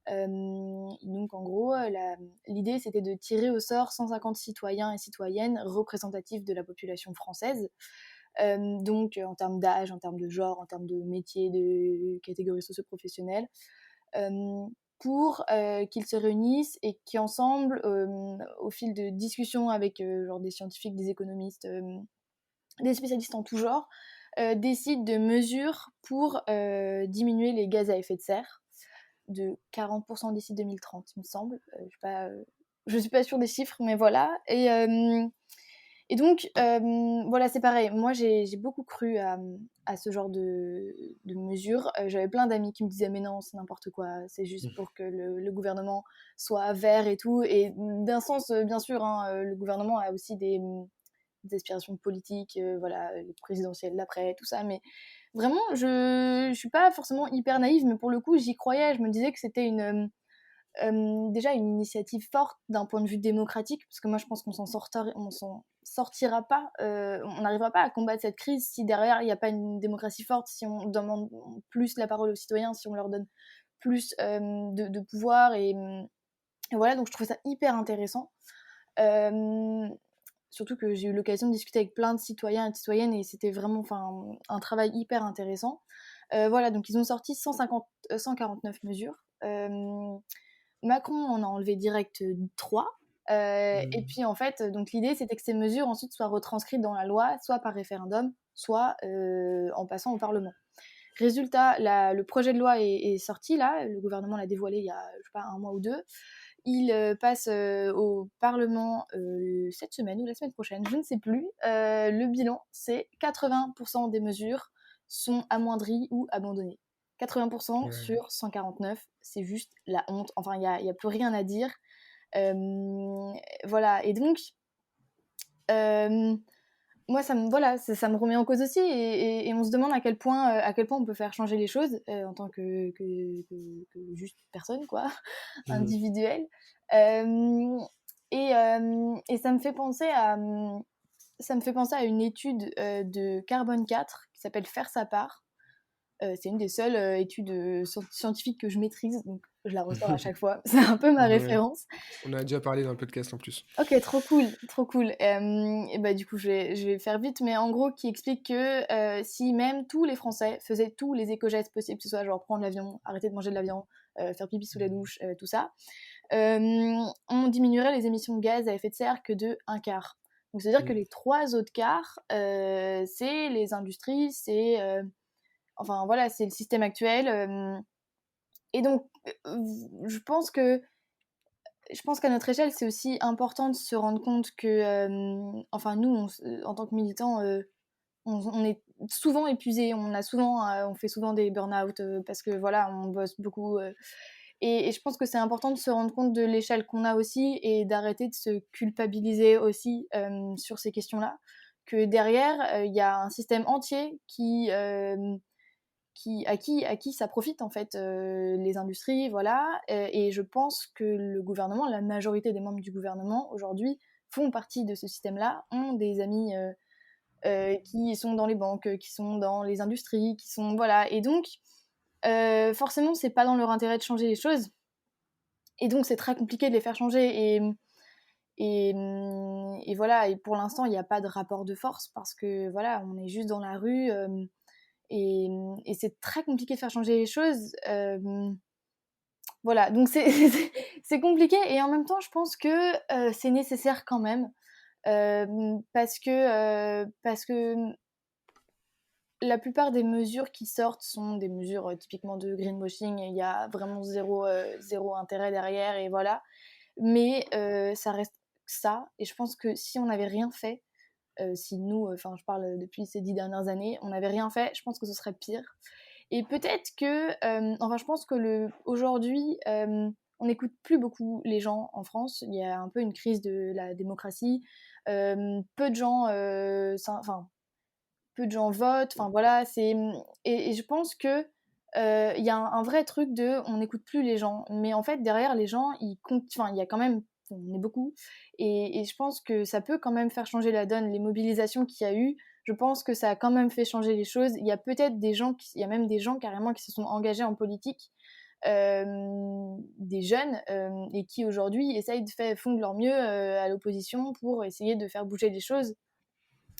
Donc en gros, l'idée c'était de tirer au sort 150 citoyens et citoyennes représentatifs de la population française. Donc en termes d'âge, en termes de genre, en termes de métier, de catégories socio-professionnelles, euh, pour qu'ils se réunissent et qui ensemble, au fil de discussions avec genre des scientifiques, des économistes, des spécialistes en tout genre, décident de mesures pour diminuer les gaz à effet de serre de 40% d'ici 2030, il me semble. Je suis pas sûre des chiffres, mais voilà. Et donc, voilà, c'est pareil. Moi, j'ai beaucoup cru à ce genre de mesures. J'avais plein d'amis qui me disaient, mais non, c'est n'importe quoi, c'est juste pour que le gouvernement soit vert et tout. Et d'un sens, bien sûr, hein, le gouvernement a aussi des aspirations politiques, voilà, les présidentielles d'après, tout ça. Mais vraiment, je suis pas forcément hyper naïve, mais pour le coup, j'y croyais. Je me disais que c'était déjà une initiative forte d'un point de vue démocratique, parce que moi je pense qu'on s'en sortira pas, on n'arrivera pas à combattre cette crise si derrière il n'y a pas une démocratie forte, si on demande plus la parole aux citoyens, si on leur donne plus de pouvoir et voilà, donc je trouvais ça hyper intéressant. Euh, Surtout que j'ai eu l'occasion de discuter avec plein de citoyens et de citoyennes et c'était vraiment un travail hyper intéressant. Voilà, donc ils ont sorti 149 mesures. Macron en a enlevé direct 3. Et Mmh. puis en fait, donc l'idée c'était que ces mesures ensuite soient retranscrites dans la loi, soit par référendum, soit en passant au Parlement. Résultat, le projet de loi est sorti là, le gouvernement l'a dévoilé il y a je sais pas, un mois ou deux. Il passe au Parlement cette semaine ou la semaine prochaine, je ne sais plus. Le bilan, c'est 80% des mesures sont amoindries ou abandonnées. 80% Ouais. sur 149, c'est juste la honte. Enfin, il y a plus rien à dire. Voilà, et donc, euh, moi, ça me remet en cause aussi, et on se demande à quel point on peut faire changer les choses en tant que juste personne, quoi, Mhm. individuelle. Euh, et ça me fait penser à une étude de Carbone 4 qui s'appelle Faire sa part. C'est une des seules études scientifiques que je maîtrise, donc je la ressors à chaque fois. C'est un peu ma Ouais. référence. On a déjà parlé dans le podcast en plus. Ok, trop cool, trop cool. Et bah, du coup, je vais faire vite, mais en gros, qui explique que si même tous les Français faisaient tous les éco-gestes possibles, que ce soit genre prendre l'avion, arrêter de manger de la viande, faire pipi sous la douche, tout ça, on diminuerait les émissions de gaz à effet de serre que de un quart. Donc, c'est-à-dire que Mm. les 3 autres quarts, c'est les industries, enfin voilà, c'est le système actuel. Et donc, je pense que je pense qu'à notre échelle, c'est aussi important de se rendre compte que, enfin, nous, en tant que militants, on est souvent épuisés, on fait souvent des burn-out parce que voilà, on bosse beaucoup. Et je pense que c'est important de se rendre compte de l'échelle qu'on a aussi et d'arrêter de se culpabiliser aussi sur ces questions-là. Que derrière, il y a un système entier à qui ça profite en fait, les industries, voilà. Et je pense que le gouvernement, la majorité des membres du gouvernement aujourd'hui font partie de ce système-là, ont des amis qui sont dans les banques, qui sont dans les industries, qui sont voilà. Et donc forcément, c'est pas dans leur intérêt de changer les choses. Et donc c'est très compliqué de les faire changer. Et voilà. Et pour l'instant, il n'y a pas de rapport de force parce que voilà, on est juste dans la rue. Et, et c'est très compliqué de faire changer les choses. Voilà, donc c'est compliqué et en même temps, je pense que c'est nécessaire quand même parce que la plupart des mesures qui sortent sont des mesures typiquement de greenwashing. Il y a vraiment zéro intérêt derrière et voilà. Mais ça reste ça. Et je pense que si on n'avait rien fait, si nous, enfin je parle depuis ces 10 dernières années, on n'avait rien fait, je pense que ce serait pire. Et peut-être que, enfin je pense que aujourd'hui, on n'écoute plus beaucoup les gens en France. Il y a un peu une crise de la démocratie. Peu de gens, enfin peu de gens votent. Enfin voilà, et je pense que il y a un vrai truc de on n'écoute plus les gens, mais en fait derrière les gens ils comptent. Enfin il y a quand même on est beaucoup et je pense que ça peut quand même faire changer la donne. Les mobilisations qu'il y a eu, je pense que ça a quand même fait changer les choses. Il y a peut-être il y a même des gens carrément qui se sont engagés en politique, des jeunes et qui aujourd'hui essayent font de leur mieux à l'opposition pour essayer de faire bouger les choses.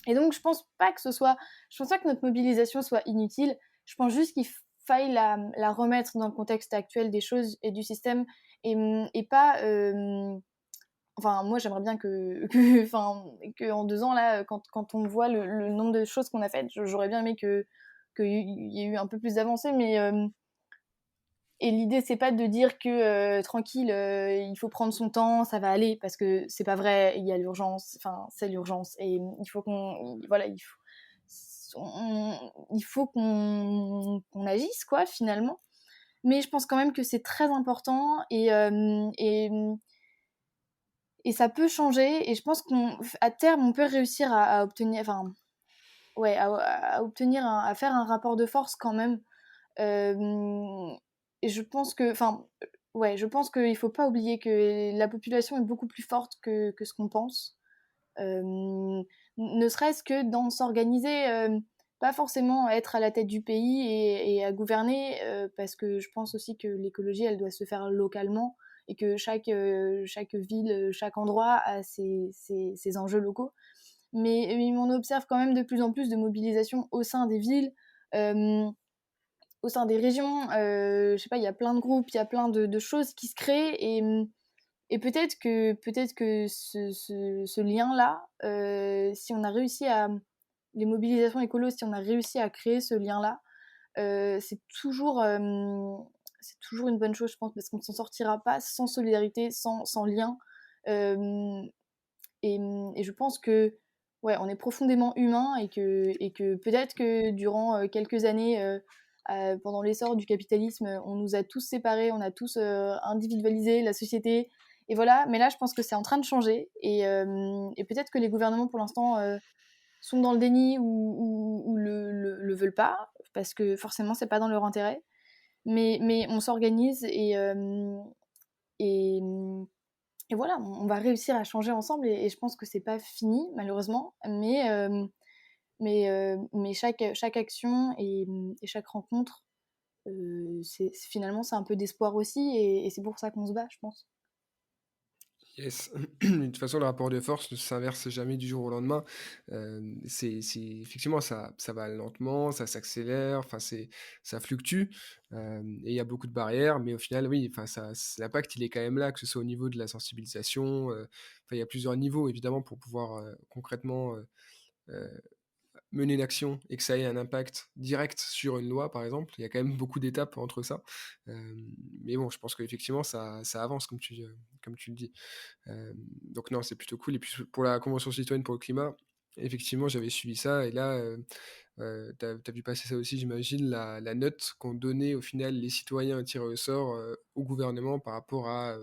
Et donc, je pense pas que notre mobilisation soit inutile. Je pense juste qu'il faille la remettre dans le contexte actuel des choses et du système et pas. Enfin, moi, j'aimerais bien enfin, que en 2 ans là, quand on voit le nombre de choses qu'on a faites, j'aurais bien aimé qu'il y ait eu un peu plus d'avancées, mais et l'idée, c'est pas de dire que tranquille, il faut prendre son temps, ça va aller, parce que c'est pas vrai. Il y a l'urgence, enfin c'est l'urgence, et il faut voilà, il faut qu'on agisse quoi finalement. Mais je pense quand même que c'est très important et ça peut changer. Et je pense qu'à terme, on peut réussir à obtenir, enfin ouais, à obtenir, à faire un rapport de force quand même. Et je pense que, enfin, ouais, je pense qu'il faut pas oublier que la population est beaucoup plus forte que ce qu'on pense. Ne serait-ce que dans s'organiser, pas forcément être à la tête du pays et à gouverner, parce que je pense aussi que l'écologie, elle doit se faire localement et que chaque ville, chaque endroit a ses enjeux locaux. Mais on observe quand même de plus en plus de mobilisation au sein des villes. Euh, Au sein des régions, je sais pas, il y a plein de groupes, il y a plein de choses qui se créent et peut-être que ce lien-là, si on a réussi à les mobilisations écolo, si on a réussi à créer ce lien-là, c'est toujours une bonne chose, je pense, parce qu'on ne s'en sortira pas sans solidarité, sans lien. Euh, et je pense que ouais, on est profondément humain et que peut-être que durant quelques années, pendant l'essor du capitalisme, on nous a tous séparés, on a tous individualisé la société. Et voilà, mais là, je pense que c'est en train de changer. Et peut-être que les gouvernements, pour l'instant, sont dans le déni ou le veulent pas, parce que forcément, c'est pas dans leur intérêt. Mais on s'organise et, et voilà, on va réussir à changer ensemble et je pense que c'est pas fini, malheureusement, mais chaque action et chaque rencontre, finalement, c'est un peu d'espoir aussi et c'est pour ça qu'on se bat, je pense. Yes. De toute façon, le rapport de force ne s'inverse jamais du jour au lendemain. C'est effectivement ça va lentement, ça s'accélère, enfin ça fluctue, et il y a beaucoup de barrières, mais au final, oui, enfin l'impact, il est quand même là, que ce soit au niveau de la sensibilisation, enfin il y a plusieurs niveaux évidemment pour pouvoir, concrètement, heu, mener une action et que ça ait un impact direct sur une loi, par exemple. Il y a quand même beaucoup d'étapes entre ça, mais bon, je pense qu'effectivement ça avance comme tu le dis. Donc non, c'est plutôt cool et puis pour la convention citoyenne pour le climat, effectivement, j'avais suivi ça et là, tu vu passer ça aussi, j'imagine, la note qu'ont donnée au final les citoyens tirés au sort, au gouvernement par rapport à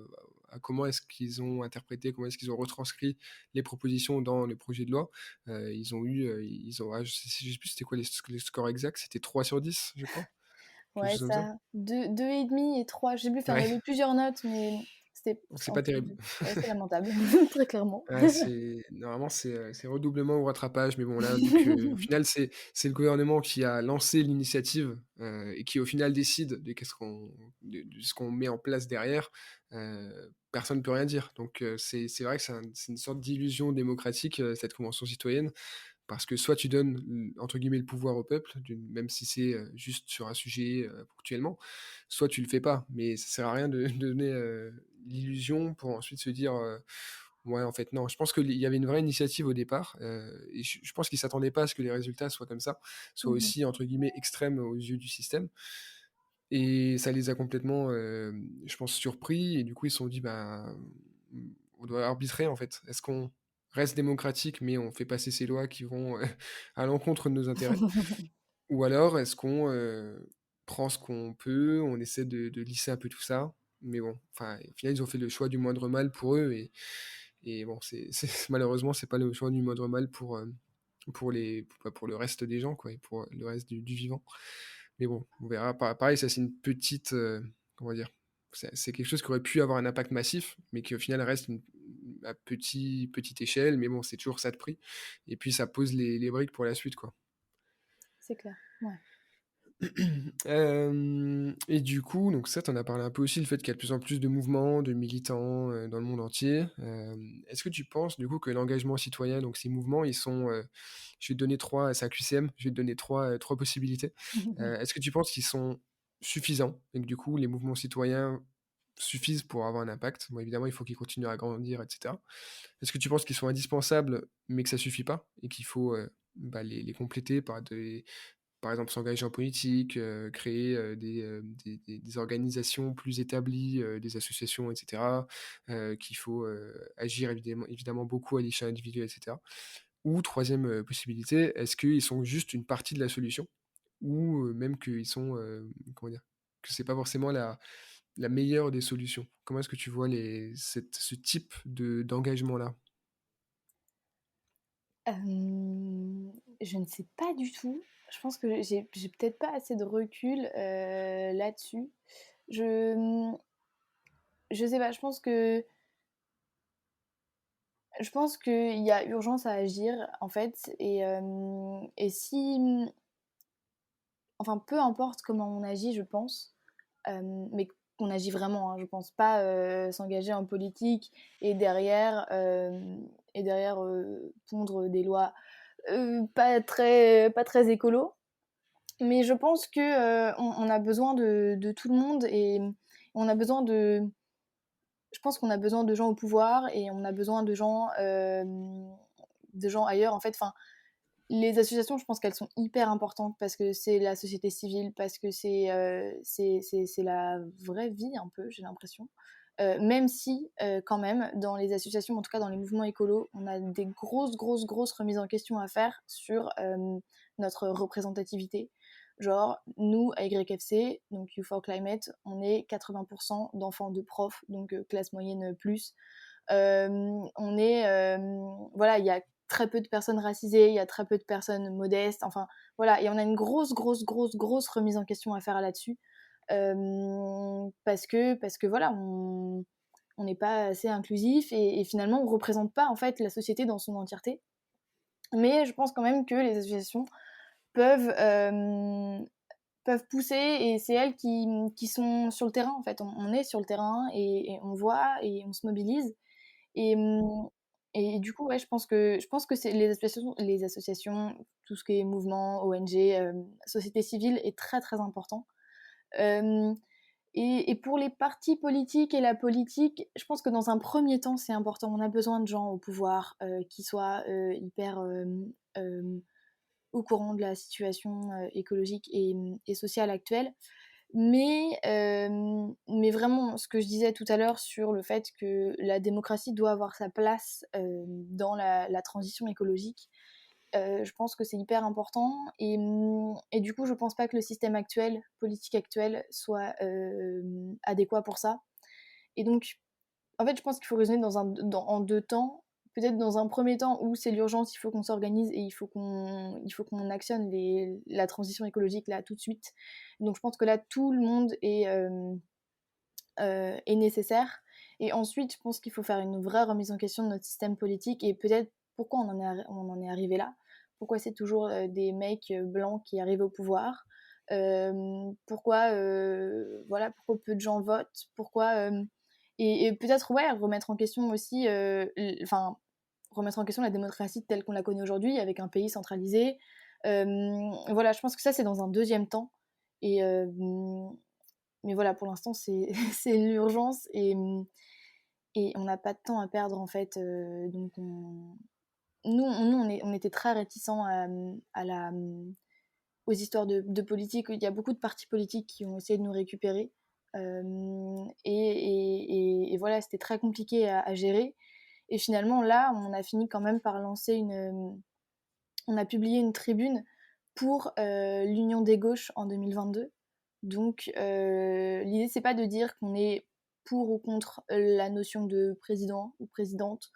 comment est-ce qu'ils ont interprété, comment est-ce qu'ils ont retranscrit les propositions dans le projet de loi. Ils ont je sais plus c'était quoi les scores exacts, c'était 3/10, je crois? Quelque Ouais, chose comme ça? ça, 2,5 et 3, je sais plus, enfin, il y Ouais, avait plusieurs notes, mais c'était donc c'est c'est pas entre les terrible. 2. Ouais, c'est lamentable, très clairement. Ouais, c'est normalement, c'est redoublement ou rattrapage, mais bon, là, vu qu'au final, c'est le gouvernement qui a lancé l'initiative, et qui, au final, décide de de ce qu'on met en place derrière, personne ne peut rien dire. Donc c'est vrai que c'est une sorte d'illusion démocratique, cette convention citoyenne, parce que soit tu donnes, entre guillemets, «le pouvoir au peuple», même si c'est, juste sur un sujet, ponctuellement, soit tu le fais pas. Mais ça sert à rien de de donner, l'illusion pour ensuite se dire, «Ouais, en fait, non». Je pense qu'il y avait une vraie initiative au départ, et je pense qu'ils ne s'attendaient pas à ce que les résultats soient comme ça, soient Mmh. aussi, entre guillemets, «extrêmes» aux yeux du système, et ça les a complètement, je pense, surpris, et du coup, ils se sont dit: «Ben, on doit arbitrer, en fait. Est-ce qu'on reste démocratique, mais on fait passer ces lois qui vont, à l'encontre de nos intérêts? Ou alors est-ce qu'on, prend ce qu'on peut, on essaie de lisser un peu tout ça?» Mais bon, enfin, au final, ils ont fait le choix du moindre mal pour eux, et bon, c'est malheureusement, c'est pas le choix du moindre mal pour le reste des gens, quoi, et pour le reste du vivant. Mais bon, on verra. Pareil, ça, c'est une petite, comment dire? C'est quelque chose qui aurait pu avoir un impact massif, mais qui, au final, reste à petite échelle, mais bon, c'est toujours ça de prix, et puis ça pose les briques pour la suite, quoi. C'est clair, ouais. Et du coup, donc ça, tu en as parlé un peu aussi, le fait qu'il y a de plus en plus de mouvements, de militants, dans le monde entier. Est-ce que tu penses, du coup, que l'engagement citoyen, donc ces mouvements, ils sont, je vais te donner 3, c'est un QCM, je vais te donner 3 possibilités. Est-ce que tu penses qu'ils sont suffisants et que, du coup, les mouvements citoyens suffisent pour avoir un impact? Bon, évidemment, il faut qu'ils continuent à grandir, et cetera. Est-ce que tu penses qu'ils sont indispensables, mais que ça suffit pas et qu'il faut, bah, les compléter par exemple, s'engager en politique, créer, des organisations plus établies, des associations, et cetera, qu'il faut, agir évidemment beaucoup à l'échelle individuelle, et cetera. Ou troisième possibilité, est-ce qu'ils sont juste une partie de la solution? Ou, même qu'ils sont, comment dire? Que c'est pas forcément la meilleure des solutions? Comment est-ce que tu vois ce type d'engagement-là? Je ne sais pas du tout. Je pense que j'ai peut-être pas assez de recul, là-dessus. Je, je sais pas, je pense qu'il y a urgence à agir, en fait, et si, enfin, peu importe comment on agit, je pense, mais qu'on agit vraiment, hein, je pense pas, s'engager en politique et derrière, pondre des lois, pas très écolo. Mais je pense que, on a besoin de tout le monde et on a besoin de je pense qu'on a besoin de gens au pouvoir et on a besoin de gens ailleurs, en fait. Enfin, les associations, je pense qu'elles sont hyper importantes parce que c'est la société civile, parce que c'est la vraie vie un peu, j'ai l'impression. Même si, quand même, dans les associations, en tout cas dans les mouvements écolos, on a des grosses, grosses, grosses remises en question à faire sur notre représentativité. Genre, nous, à YFC, donc Youth for Climate, on est 80% d'enfants de profs, donc classe moyenne plus. On est, voilà, il y a très peu de personnes racisées, il y a très peu de personnes modestes, enfin voilà, et on a une grosse remise en question à faire là-dessus. Parce que voilà, on n'est pas assez inclusif et finalement on ne représente pas en fait la société dans son entièreté. Mais je pense quand même que les associations peuvent, peuvent pousser et c'est elles qui sont sur le terrain en fait. On est sur le terrain et on voit et on se mobilise. Et, et du coup, ouais, je pense que c'est les associations, tout ce qui est mouvement, ONG, société civile est très très important. Euh, et pour les partis politiques et la politique, je pense que dans un premier temps, c'est important. On a besoin de gens au pouvoir qui soient hyper euh, au courant de la situation écologique et sociale actuelle. Mais vraiment, ce que je disais tout à l'heure sur le fait que la démocratie doit avoir sa place dans la transition écologique, je pense que c'est hyper important. Et du coup, je pense pas que le système actuel, politique actuel, soit adéquat pour ça. Et donc, en fait, je pense qu'il faut raisonner en deux temps. Peut-être dans un premier temps où c'est l'urgence, il faut qu'on s'organise et il faut qu'on actionne la transition écologique là tout de suite. Donc je pense que là tout le monde est nécessaire. Et ensuite, je pense qu'il faut faire une vraie remise en question de notre système politique et peut-être pourquoi on en est arrivé là. Pourquoi c'est toujours des mecs blancs qui arrivent au pouvoir. Pourquoi peu de gens votent. Et peut-être ouais, remettre en question aussi, remettre en question la démocratie telle qu'on la connaît aujourd'hui avec un pays centralisé. Voilà, je pense que ça c'est dans un deuxième temps. Et, mais voilà, pour l'instant, c'est c'est l'urgence et on n'a pas de temps à perdre en fait. Donc on était très réticents aux histoires de politique. Il y a beaucoup de partis politiques qui ont essayé de nous récupérer. Et voilà, c'était très compliqué à gérer. Et finalement, là, on a fini quand même par lancer on a publié une tribune pour l'Union des gauches en 2022. Donc l'idée, c'est pas de dire qu'on est pour ou contre la notion de président ou présidente,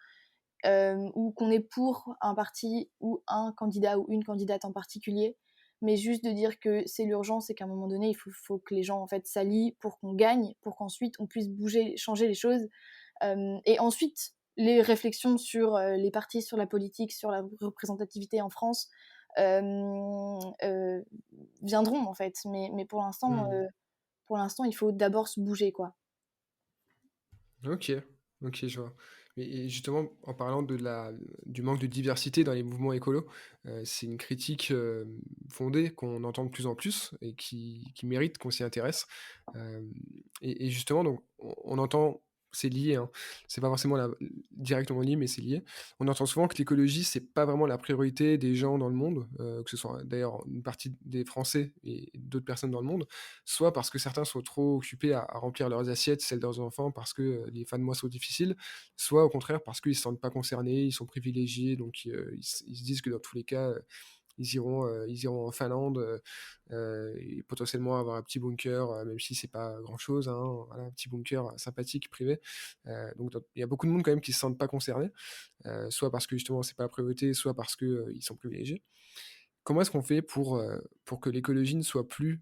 ou qu'on est pour un parti ou un candidat ou une candidate en particulier, mais juste de dire que c'est l'urgence et qu'à un moment donné, il faut que les gens en fait s'allient pour qu'on gagne, pour qu'ensuite on puisse bouger, changer les choses. Et ensuite, les réflexions sur les partis, sur la politique, sur la représentativité en France euh, viendront en fait. Mais pour l'instant, il faut d'abord se bouger, quoi. Ok, ok, je vois. Et justement, en parlant du manque de diversité dans les mouvements écolos, c'est une critique fondée qu'on entend de plus en plus et qui mérite qu'on s'y intéresse. Euh, et justement, donc, on entend, c'est lié, hein, c'est pas forcément directement lié, mais c'est lié. On entend souvent que l'écologie, c'est pas vraiment la priorité des gens dans le monde, que ce soit d'ailleurs une partie des Français et d'autres personnes dans le monde, soit parce que certains sont trop occupés à remplir leurs assiettes, celles de leurs enfants, parce que les fins de mois sont difficiles, soit au contraire parce qu'ils ne se sentent pas concernés, ils sont privilégiés, donc ils se disent que dans tous les cas, ils iront en Finlande et potentiellement avoir un petit bunker, même si c'est pas grand-chose, hein, voilà, un petit bunker sympathique, privé. Donc il y a beaucoup de monde quand même qui se sentent pas concernés, soit parce que justement c'est pas la priorité, soit parce que ils sont privilégiés. Comment est-ce qu'on fait pour que l'écologie ne soit plus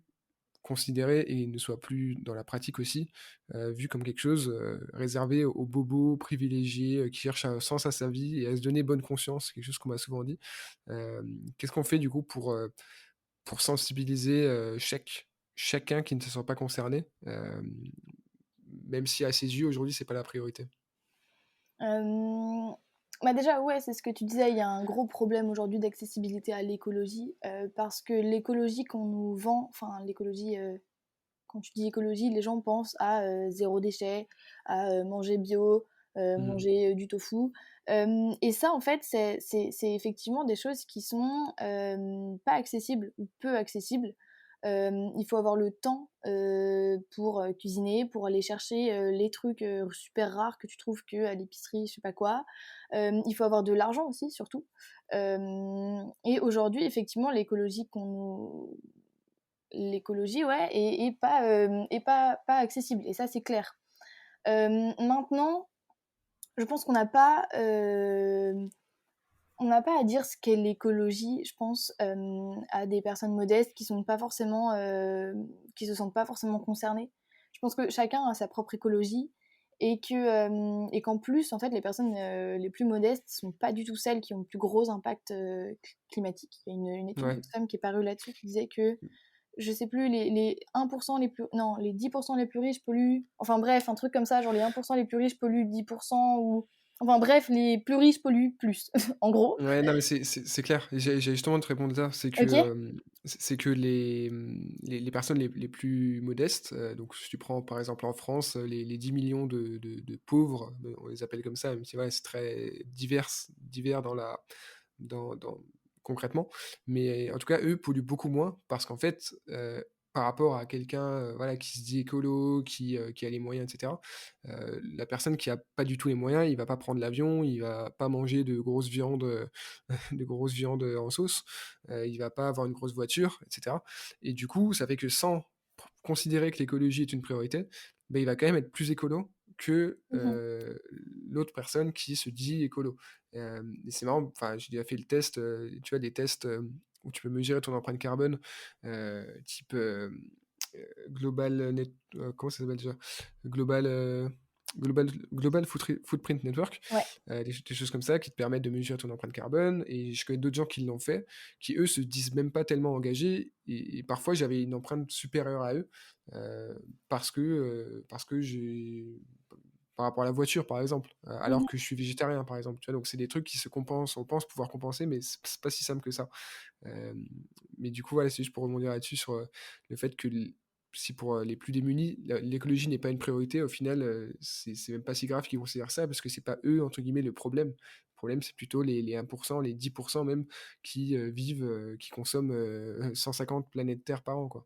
considéré et ne soit plus dans la pratique aussi, vu comme quelque chose, réservé aux bobos privilégiés, qui cherchent un sens à sa vie et à se donner bonne conscience, c'est quelque chose qu'on m'a souvent dit. Qu'est-ce qu'on fait du coup pour sensibiliser, chacun qui ne se sent pas concerné, même si à ses yeux aujourd'hui c'est pas la priorité? Euh, Bah déjà, ouais, c'est ce que tu disais, il y a un gros problème aujourd'hui d'accessibilité à l'écologie, parce que l'écologie qu'on nous vend, enfin l'écologie, quand tu dis écologie, les gens pensent à zéro déchet, à manger bio, Mmh. manger du tofu. Et ça, en fait, c'est effectivement des choses qui sont pas accessibles ou peu accessibles. Il faut avoir le temps pour cuisiner, pour aller chercher les trucs super rares que tu trouves que à l'épicerie, je sais pas quoi. Il faut avoir de l'argent aussi, surtout. Et aujourd'hui, effectivement, l'écologie, ouais, est pas accessible. Et ça, c'est clair. Maintenant, je pense qu'on n'a pas on n'a pas à dire ce qu'est l'écologie, je pense, à des personnes modestes qui sont pas forcément, qui se sentent pas forcément concernées. Je pense que chacun a sa propre écologie et et qu'en plus, en fait, les personnes, les plus modestes sont pas du tout celles qui ont le plus gros impact, climatique. Il y a une étude Ouais. d'Oxfam qui est parue là-dessus qui disait que, je sais plus, les 1 les plus non, les 10 les plus riches polluent, enfin bref, un truc comme ça, genre les 1 les plus riches polluent 10, ou enfin bref, les plus riches polluent plus, en gros. Ouais, non, mais c'est clair. Et j'ai justement te répondre ça. C'est que, OK. c'est que les personnes les plus modestes, donc si tu prends par exemple en France, les 10 millions de pauvres, on les appelle comme ça, même si voilà, c'est très divers dans concrètement. Mais en tout cas, eux polluent beaucoup moins parce qu'en fait, par rapport à quelqu'un, voilà, qui se dit écolo, qui a les moyens et cetera, la personne qui a pas du tout les moyens, il va pas prendre l'avion, il va pas manger de grosses viandes, de grosses viandes, en sauce, il va pas avoir une grosse voiture et cetera. Et du coup, ça fait que sans considérer que l'écologie est une priorité, beh, il va quand même être plus écolo que, Mmh. l'autre personne qui se dit écolo. Et c'est marrant, enfin, j'ai déjà fait le test, tu vois, des tests, où tu peux mesurer ton empreinte carbone, type, Global Net comment ça s'appelle déjà? Global, Global Footprint Network, Ouais. des choses comme ça qui te permettent de mesurer ton empreinte carbone. Et je connais d'autres gens qui l'ont fait, qui eux se disent même pas tellement engagés, et parfois j'avais une empreinte supérieure à eux, parce que j'ai par rapport à la voiture, par exemple, alors Mmh. que je suis végétarien, par exemple, tu vois? Donc c'est des trucs qui se compensent, on pense pouvoir compenser, mais c'est pas si simple que ça. Hem, mais du coup, voilà, c'est juste pour rebondir là-dessus sur, le fait que si pour, les plus démunis, l'écologie n'est pas une priorité, au final, c'est même pas si grave qu'ils considèrent ça, parce que c'est pas eux, entre guillemets, «le problème». Le problème, c'est plutôt les 1 les 10 même qui, vivent, qui consomment, 150 planètes Terre par an, quoi.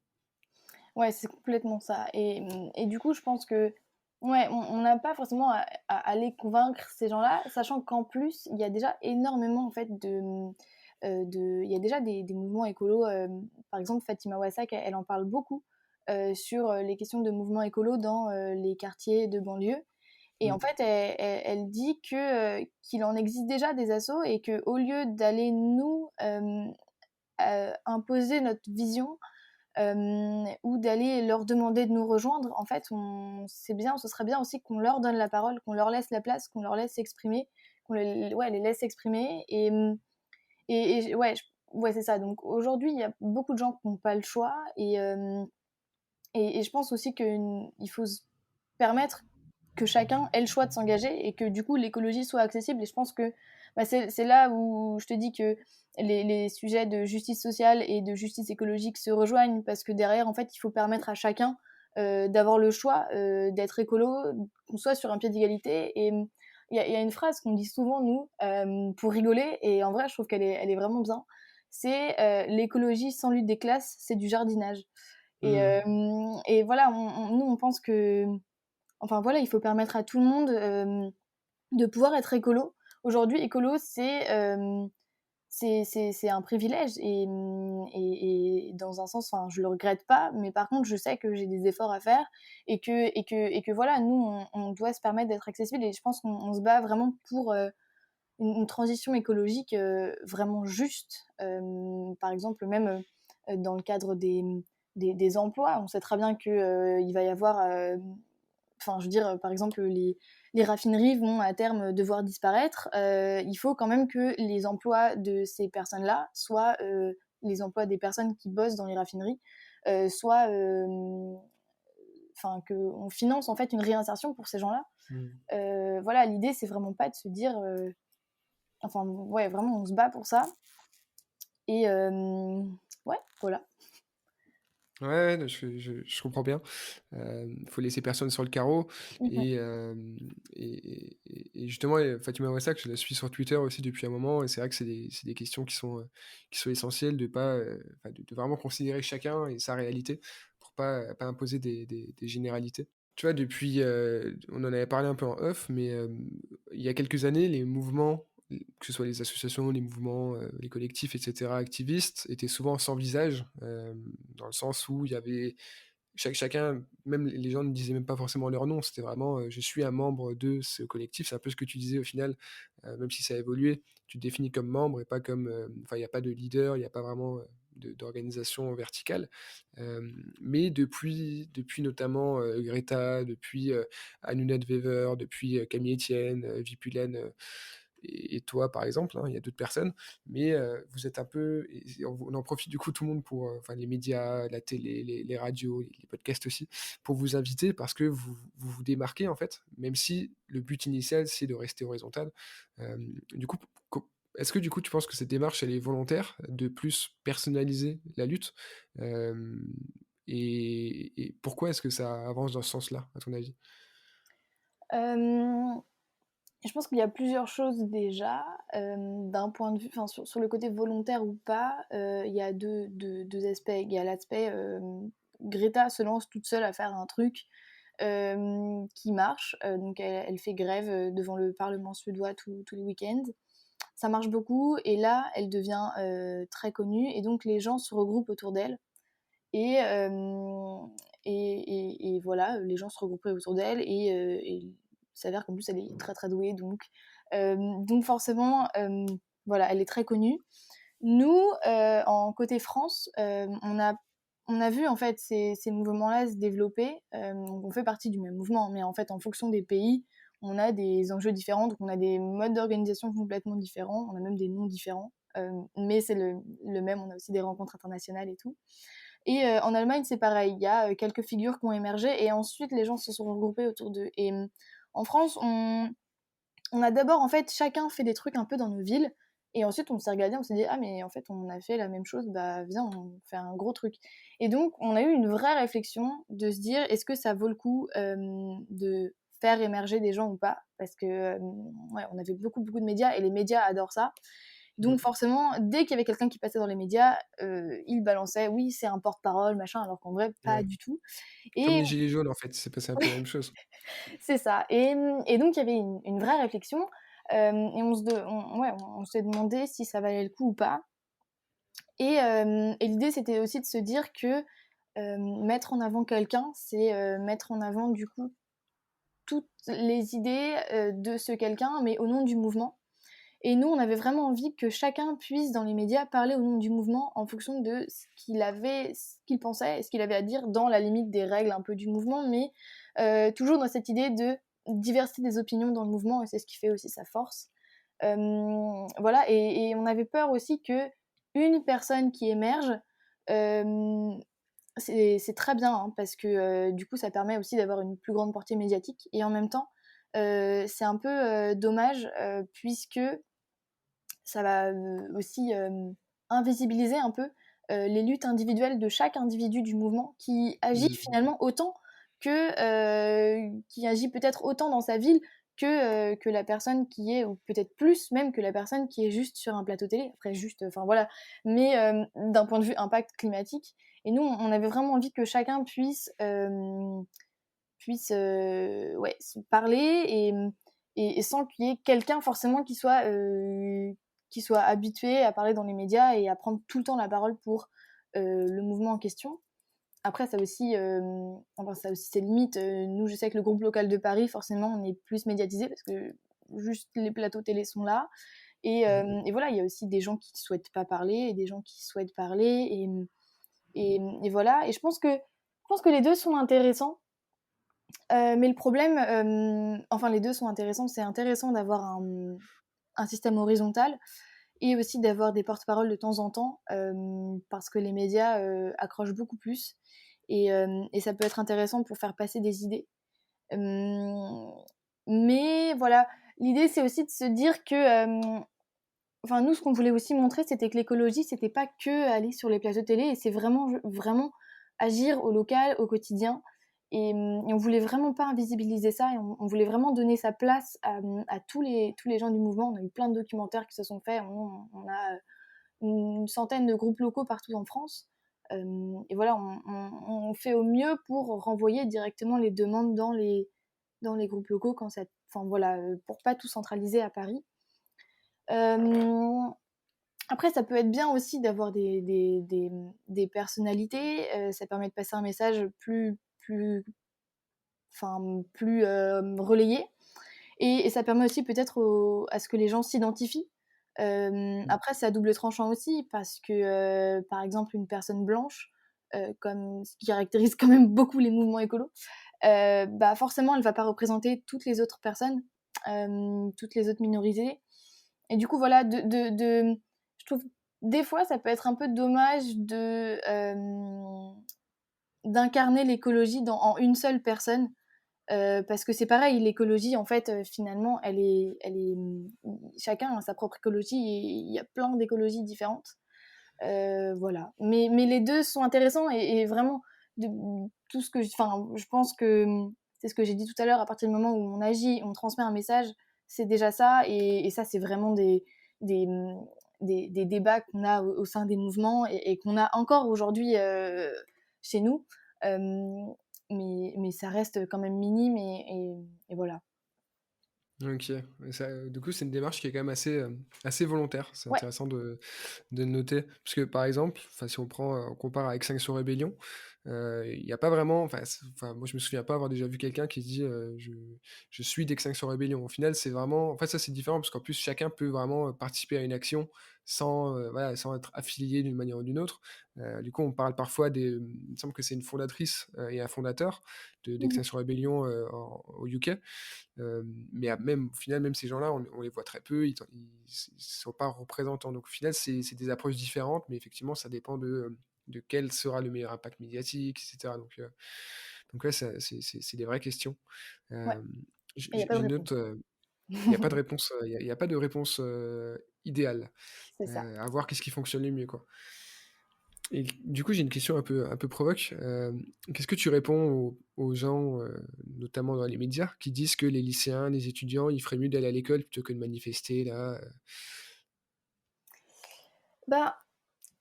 Ouais, c'est complètement ça et du coup, je pense que, ouais, on n'a pas forcément à aller convaincre ces gens-là, sachant qu'en plus, il y a déjà énormément, en fait, il y a déjà des mouvements écolos, par exemple, Fatima Wassak, elle en parle beaucoup, sur, les questions de mouvements écolos dans, les quartiers de banlieue et en Mmh. fait, elle dit qu'il en existe déjà des assos et qu'au lieu d'aller nous, imposer notre vision, ou d'aller leur demander de nous rejoindre. En fait, ce serait bien aussi qu'on leur donne la parole, qu'on leur laisse la place, qu'on leur laisse s'exprimer, qu'on les laisse s'exprimer ouais, ouais, c'est ça. Donc aujourd'hui, il y a beaucoup de gens qui n'ont pas le choix et je pense aussi qu'il faut se permettre que chacun ait le choix de s'engager et que du coup l'écologie soit accessible. Et je pense que bah, c'est là où je te dis que les sujets de justice sociale et de justice écologique se rejoignent parce que derrière, en fait, il faut permettre à chacun d'avoir le choix d'être écolo, qu'on soit sur un pied d'égalité. Et il y a une phrase qu'on dit souvent, nous, pour rigoler, et en vrai, je trouve elle est vraiment bien. C'est l'écologie sans lutte des classes, c'est du jardinage. Mmh. Et voilà, nous, on pense que, enfin voilà, il faut permettre à tout le monde de pouvoir être écolo. Aujourd'hui, écolo, c'est un privilège et dans un sens, enfin, je le regrette pas, mais par contre, je sais que j'ai des efforts à faire et que voilà, nous, on doit se permettre d'être accessible et je pense qu'on se bat vraiment pour une transition écologique vraiment juste. Par exemple, même dans le cadre des emplois, on sait très bien qu'il va y avoir enfin, je veux dire, par exemple, les raffineries vont à terme devoir disparaître. Il faut quand même que les emplois de ces personnes-là soient les emplois des personnes qui bossent dans les raffineries, soient, enfin, qu'on finance en fait une réinsertion pour ces gens-là. Mmh. Voilà, l'idée, c'est vraiment pas de se dire, enfin, ouais, vraiment, on se bat pour ça. Et ouais, voilà. Ouais, ouais, non, je comprends bien. Faut laisser personne sur le carreau. Mmh. Et justement, Fatima Wassak, je la suis sur Twitter aussi depuis un moment, et c'est vrai que c'est des questions qui sont essentielles, de pas, enfin de vraiment considérer chacun et sa réalité pour pas imposer des généralités. Tu vois, depuis, on en avait parlé un peu en off, mais il y a quelques années, les mouvements, que ce soit les associations, les mouvements, les collectifs et cetera, activistes, étaient souvent sans visage, dans le sens où il y avait chacun, même les gens ne disaient même pas forcément leur nom, c'était vraiment, «Je suis un membre de ce collectif». C'est un peu ce que tu disais au final, même si ça a évolué, tu te définis comme membre et pas comme, enfin, il y a pas de leader, il y a pas vraiment, d'organisation verticale. Mais depuis notamment, Greta, depuis, Anunette Wever, depuis, Camille Etienne, Vipulène, et toi par exemple, hein, il y a d'autres personnes, mais vous êtes un peu et on en profite du coup tout le monde pour, enfin les médias, la télé, les radios, les podcasts aussi, pour vous inviter parce que vous démarquez en fait, même si le but initial c'est de rester horizontal. Du coup, co est-ce que du coup tu penses que cette démarche elle est volontaire, de plus personnaliser la lutte? Hem et pourquoi est-ce que ça avance dans ce sens-là, à ton avis? Hem, je pense qu'il y a plusieurs choses déjà, d'un point de vue enfin sur le côté volontaire ou pas, il y a deux aspects. Il y a l'aspect, Greta se lance toute seule à faire un truc, qui marche, donc elle fait grève, devant le parlement suédois tous les week-ends. Ça marche beaucoup et là, elle devient, très connue et donc les gens se regroupent autour d'elle et hem et voilà, les gens se regroupaient autour d'elle et il s'avère qu'en plus elle est très, très douée donc forcément, voilà, elle est très connue. Nous, en côté France, on a vu en fait ces mouvements-là se développer, on fait partie du même mouvement, mais en fait en fonction des pays, on a des enjeux différents, donc on a des modes d'organisation complètement différents, on a même des noms différents, mais c'est le même, on a aussi des rencontres internationales et tout. Et en Allemagne, c'est pareil, il y a quelques figures qui ont émergé et ensuite les gens se sont regroupés autour d'eux. Et en France, on a d'abord, en fait, chacun fait des trucs un peu dans nos villes. Et ensuite, on s'est regardé, on s'est dit, ah, mais en fait, on a fait la même chose, bah viens, on fait un gros truc. Et donc, on a eu une vraie réflexion de se dire, est-ce que ça vaut le coup de faire émerger des gens ou pas? Parce que, ouais, on avait beaucoup, beaucoup de médias et les médias adorent ça. Donc Mmh. forcément, dès qu'il y avait quelqu'un qui passait dans les médias, il balançait: «Oui, c'est un porte-parole, machin», alors qu'en vrai, pas Ouais. du tout. Comme Et les gilets jaunes en fait, c'est passé un peu la même chose. c'est ça. Et donc il y avait une vraie réflexion, et on s'est demandé si ça valait le coup ou pas. Et l'idée, c'était aussi de se dire que, mettre en avant quelqu'un, c'est, mettre en avant, du coup, toutes les idées, de ce quelqu'un, mais au nom du mouvement. Et nous, on avait vraiment envie que chacun puisse, dans les médias, parler au nom du mouvement en fonction de ce qu'il pensait et ce qu'il avait à dire dans la limite des règles un peu du mouvement, mais toujours dans cette idée de diversité des opinions dans le mouvement, et c'est ce qui fait aussi sa force. Voilà, et on avait peur aussi que une personne qui émerge, euh, c'est très bien, hein, parce que du coup, ça permet aussi d'avoir une plus grande portée médiatique, et en même temps, c'est un peu dommage, puisque ça va aussi invisibiliser un peu les luttes individuelles de chaque individu du mouvement qui agit Mmh. finalement autant qui agit peut-être autant dans sa ville que la personne qui est, ou peut-être plus même que la personne qui est juste sur un plateau télé. Après, juste, enfin voilà, mais d'un point de vue impact climatique. Et nous, on avait vraiment envie que chacun puisse ouais, se parler et sans qu'il y ait quelqu'un forcément qui soit habitué à parler dans les médias et à prendre tout le temps la parole pour le mouvement en question. Après, ça aussi, enfin, ça aussi ses limites. Nous, je sais que le groupe local de Paris, forcément, on est plus médiatisé parce que juste les plateaux télé sont là. Mmh. Et voilà, il y a aussi des gens qui ne souhaitent pas parler et des gens qui souhaitent parler. Et voilà. Et je pense que les deux sont intéressants. Mais le problème, enfin les 2 sont intéressants. C'est intéressant d'avoir un système horizontal et aussi d'avoir des porte-paroles de temps en temps, parce que les médias, accrochent beaucoup plus et ça peut être intéressant pour faire passer des idées. Hem, mais voilà, l'idée c'est aussi de se dire que, enfin nous ce qu'on voulait aussi montrer, c'était que l'écologie, c'était pas que aller sur les plateaux télé, et c'est vraiment agir au local, au quotidien. Et on voulait vraiment pas invisibiliser ça, et on voulait vraiment donner sa place à tous les gens du mouvement. On a eu plein de documentaires qui se sont faits, on a une centaine de groupes locaux partout en France. Et voilà, on fait au mieux pour renvoyer directement les demandes dans les groupes locaux quand ça, enfin voilà, pour pas tout centraliser à Paris. Euh, Après, ça peut être bien aussi d'avoir des personnalités. Ça permet de passer un message plus relayé. Et ça permet aussi peut-être à ce que les gens s'identifient. Mmh. Après, c'est à double tranchant aussi, parce que, par exemple, une personne blanche, comme ce qui caractérise quand même beaucoup les mouvements écolos, bah forcément, elle va pas représenter toutes les autres personnes, toutes les autres minorités. Et du coup, voilà, je trouve des fois, ça peut être un peu dommage d'incarner l'écologie en une seule personne. Parce que c'est pareil, l'écologie, en fait, finalement, chacun a sa propre écologie et il y a plein d'écologies différentes. Voilà. Mais les deux sont intéressants et vraiment, de, tout ce que, enfin, je pense que c'est ce que j'ai dit tout à l'heure, à partir du moment où on agit, on transmet un message, c'est déjà ça. Et ça, c'est vraiment des, des débats qu'on a au sein des mouvements et qu'on a encore aujourd'hui chez nous. Euh, mais ça reste quand même minime et voilà. OK. Et ça, du coup, c'est une démarche qui est quand même assez volontaire. C'est Ouais. intéressant de noter. Parce que, par exemple, enfin, si on compare avec Extinction Rebellion, il y a pas vraiment moi, je me souviens pas avoir déjà vu quelqu'un qui se dit, «Je suis d'Extinction Rebellion». Au final, c'est vraiment en fait, ça, c'est différent parce qu'en plus, chacun peut vraiment, participer à une action sans, voilà, sans être affilié d'une manière ou d'une autre. Du coup, on parle parfois il me semble que c'est une fondatrice, et un fondateur Mmh. d'Extinction Rebellion, au UK. Mais même au final, même ces gens-là, on les voit très peu, ils sont pas représentants. Donc au final, c'est des approches différentes, mais effectivement, ça dépend de quel sera le meilleur impact médiatique, et cetera. Donc ouais, ça c'est des vraies questions. Ouais. Hem, Et il y a pas de je note, réponse. il y a pas de réponse, il y a pas de réponse, idéale. C'est ça. À voir qu'est-ce qui fonctionne le mieux, quoi. Et du coup, j'ai une question un peu provoque. Qu'est-ce que tu réponds aux gens, notamment dans les médias, qui disent que les lycéens, les étudiants, ils feraient mieux d'aller à l'école plutôt que de manifester là, Bah,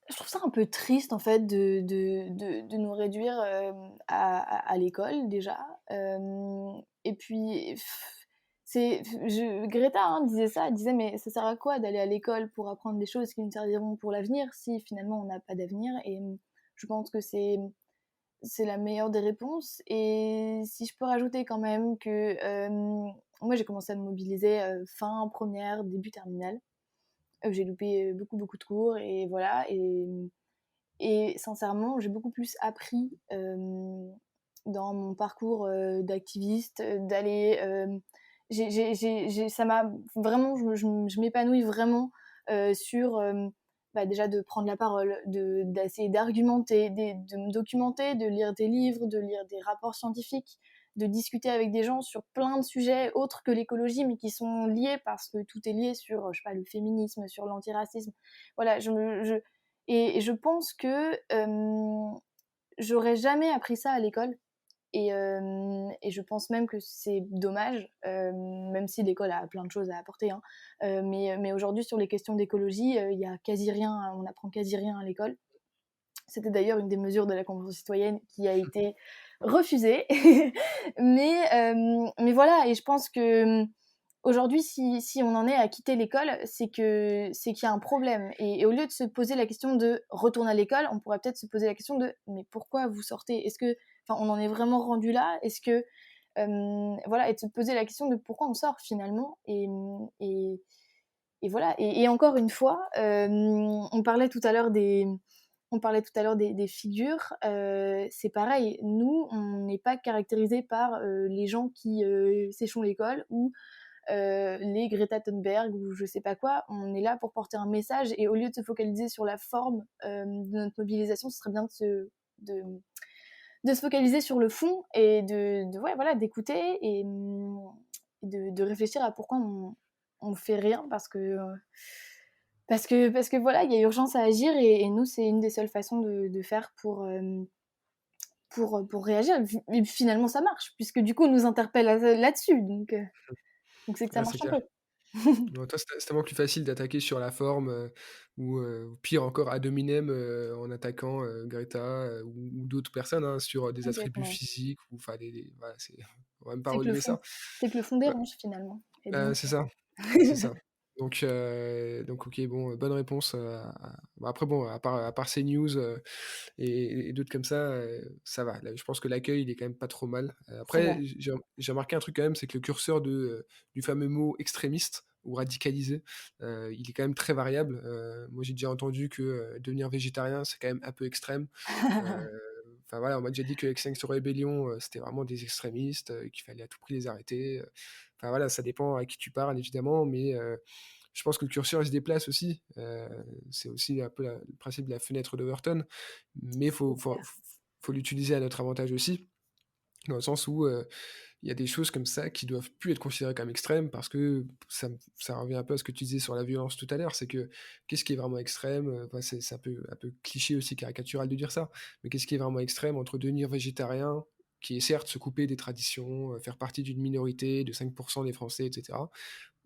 je trouve ça un peu triste en fait de nous réduire, à l'école déjà. Et puis Greta, hein, disait ça, elle disait: «Mais ça sert à quoi d'aller à l'école pour apprendre des choses qui nous serviront pour l'avenir si finalement on n'a pas d'avenir?» Et je pense que c'est la meilleure des réponses. Et si je peux rajouter quand même que, moi j'ai commencé à me mobiliser, fin première, début terminale. J'ai loupé, beaucoup, beaucoup de cours et voilà. Et sincèrement, j'ai beaucoup plus appris dans mon parcours d'activiste, d'aller. Ça m'a vraiment, je m'épanouis vraiment sur bah, déjà de prendre la parole, d'essayer d'argumenter, de me documenter, de lire des livres, de lire des rapports scientifiques, de discuter avec des gens sur plein de sujets autres que l'écologie, mais qui sont liés parce que tout est lié sur, je sais pas, le féminisme, sur l'antiracisme. Voilà, et je pense que j'aurais jamais appris ça à l'école. Et je pense même que c'est dommage, même si l'école a plein de choses à apporter. Hein. Mais aujourd'hui, sur les questions d'écologie, il y a quasi rien, on apprend quasi rien à l'école. C'était d'ailleurs une des mesures de la Convention citoyenne qui a été refusée. Mais voilà, et je pense que aujourd'hui, si on en est à quitter l'école, c'est qu'il y a un problème. Et au lieu de se poser la question de retourner à l'école, on pourrait peut-être se poser la question de mais pourquoi vous sortez? Est-ce que, enfin, on en est vraiment rendu là? Est-ce que, voilà, et de se poser la question de pourquoi on sort finalement? Et, et voilà. Et encore une fois, on parlait tout à l'heure des figures. C'est pareil. Nous, on n'est pas caractérisé par les gens qui séchons l'école ou les Greta Thunberg ou je sais pas quoi. On est là pour porter un message et au lieu de se focaliser sur la forme de notre mobilisation, ce serait bien de, de se focaliser sur le fond et ouais, voilà, d'écouter et de réfléchir à pourquoi on fait rien parce que voilà, il y a urgence à agir et nous, c'est une des seules façons de faire pour réagir. Et finalement, ça marche, puisque du coup, on nous interpelle là-dessus. Donc c'est que ça ouais, c'est marche un clair. peu. Bon, toi, c'est tellement plus facile d'attaquer sur la forme, ou pire encore ad hominem, en attaquant, Greta, ou d'autres personnes, hein, sur, des attributs Exactement. physiques ou enfin des voilà, on va même pas C'est que le relever fond, ça. c'est que le fond Ouais, dérange finalement. Et donc, c'est ça, c'est ça. Donc OK, bon, bonne réponse, bon après bon, à part ces news, et d'autres comme ça va. Là, je pense que l'accueil, il est quand même pas trop mal. C'est vrai. Après, j'ai remarqué un truc quand même, c'est que le curseur du fameux mot extrémiste ou radicalisé, il est quand même très variable. Moi, j'ai déjà entendu que, devenir végétarien, c'est quand même un peu extrême. Heu, enfin voilà, on m'a déjà dit que Extinction Rebellion, c'était vraiment des extrémistes, qu'il fallait à tout prix les arrêter. Enfin voilà, ça dépend à qui tu parles évidemment, mais je pense que le curseur, il se déplace aussi. C'est aussi un peu le principe de la fenêtre d'Overton, mais C'est clair. faut l'utiliser à notre avantage aussi, dans le sens où, il y a des choses comme ça qui doivent plus être considérées comme extrêmes parce que ça revient un peu à ce que tu disais sur la violence tout à l'heure, c'est que qu'est-ce qui est vraiment extrême? Enfin, c'est un peu cliché aussi, caricatural de dire ça, mais qu'est-ce qui est vraiment extrême entre devenir végétarien, qui est certes se couper des traditions, faire partie d'une minorité de 5 des Français et cetera.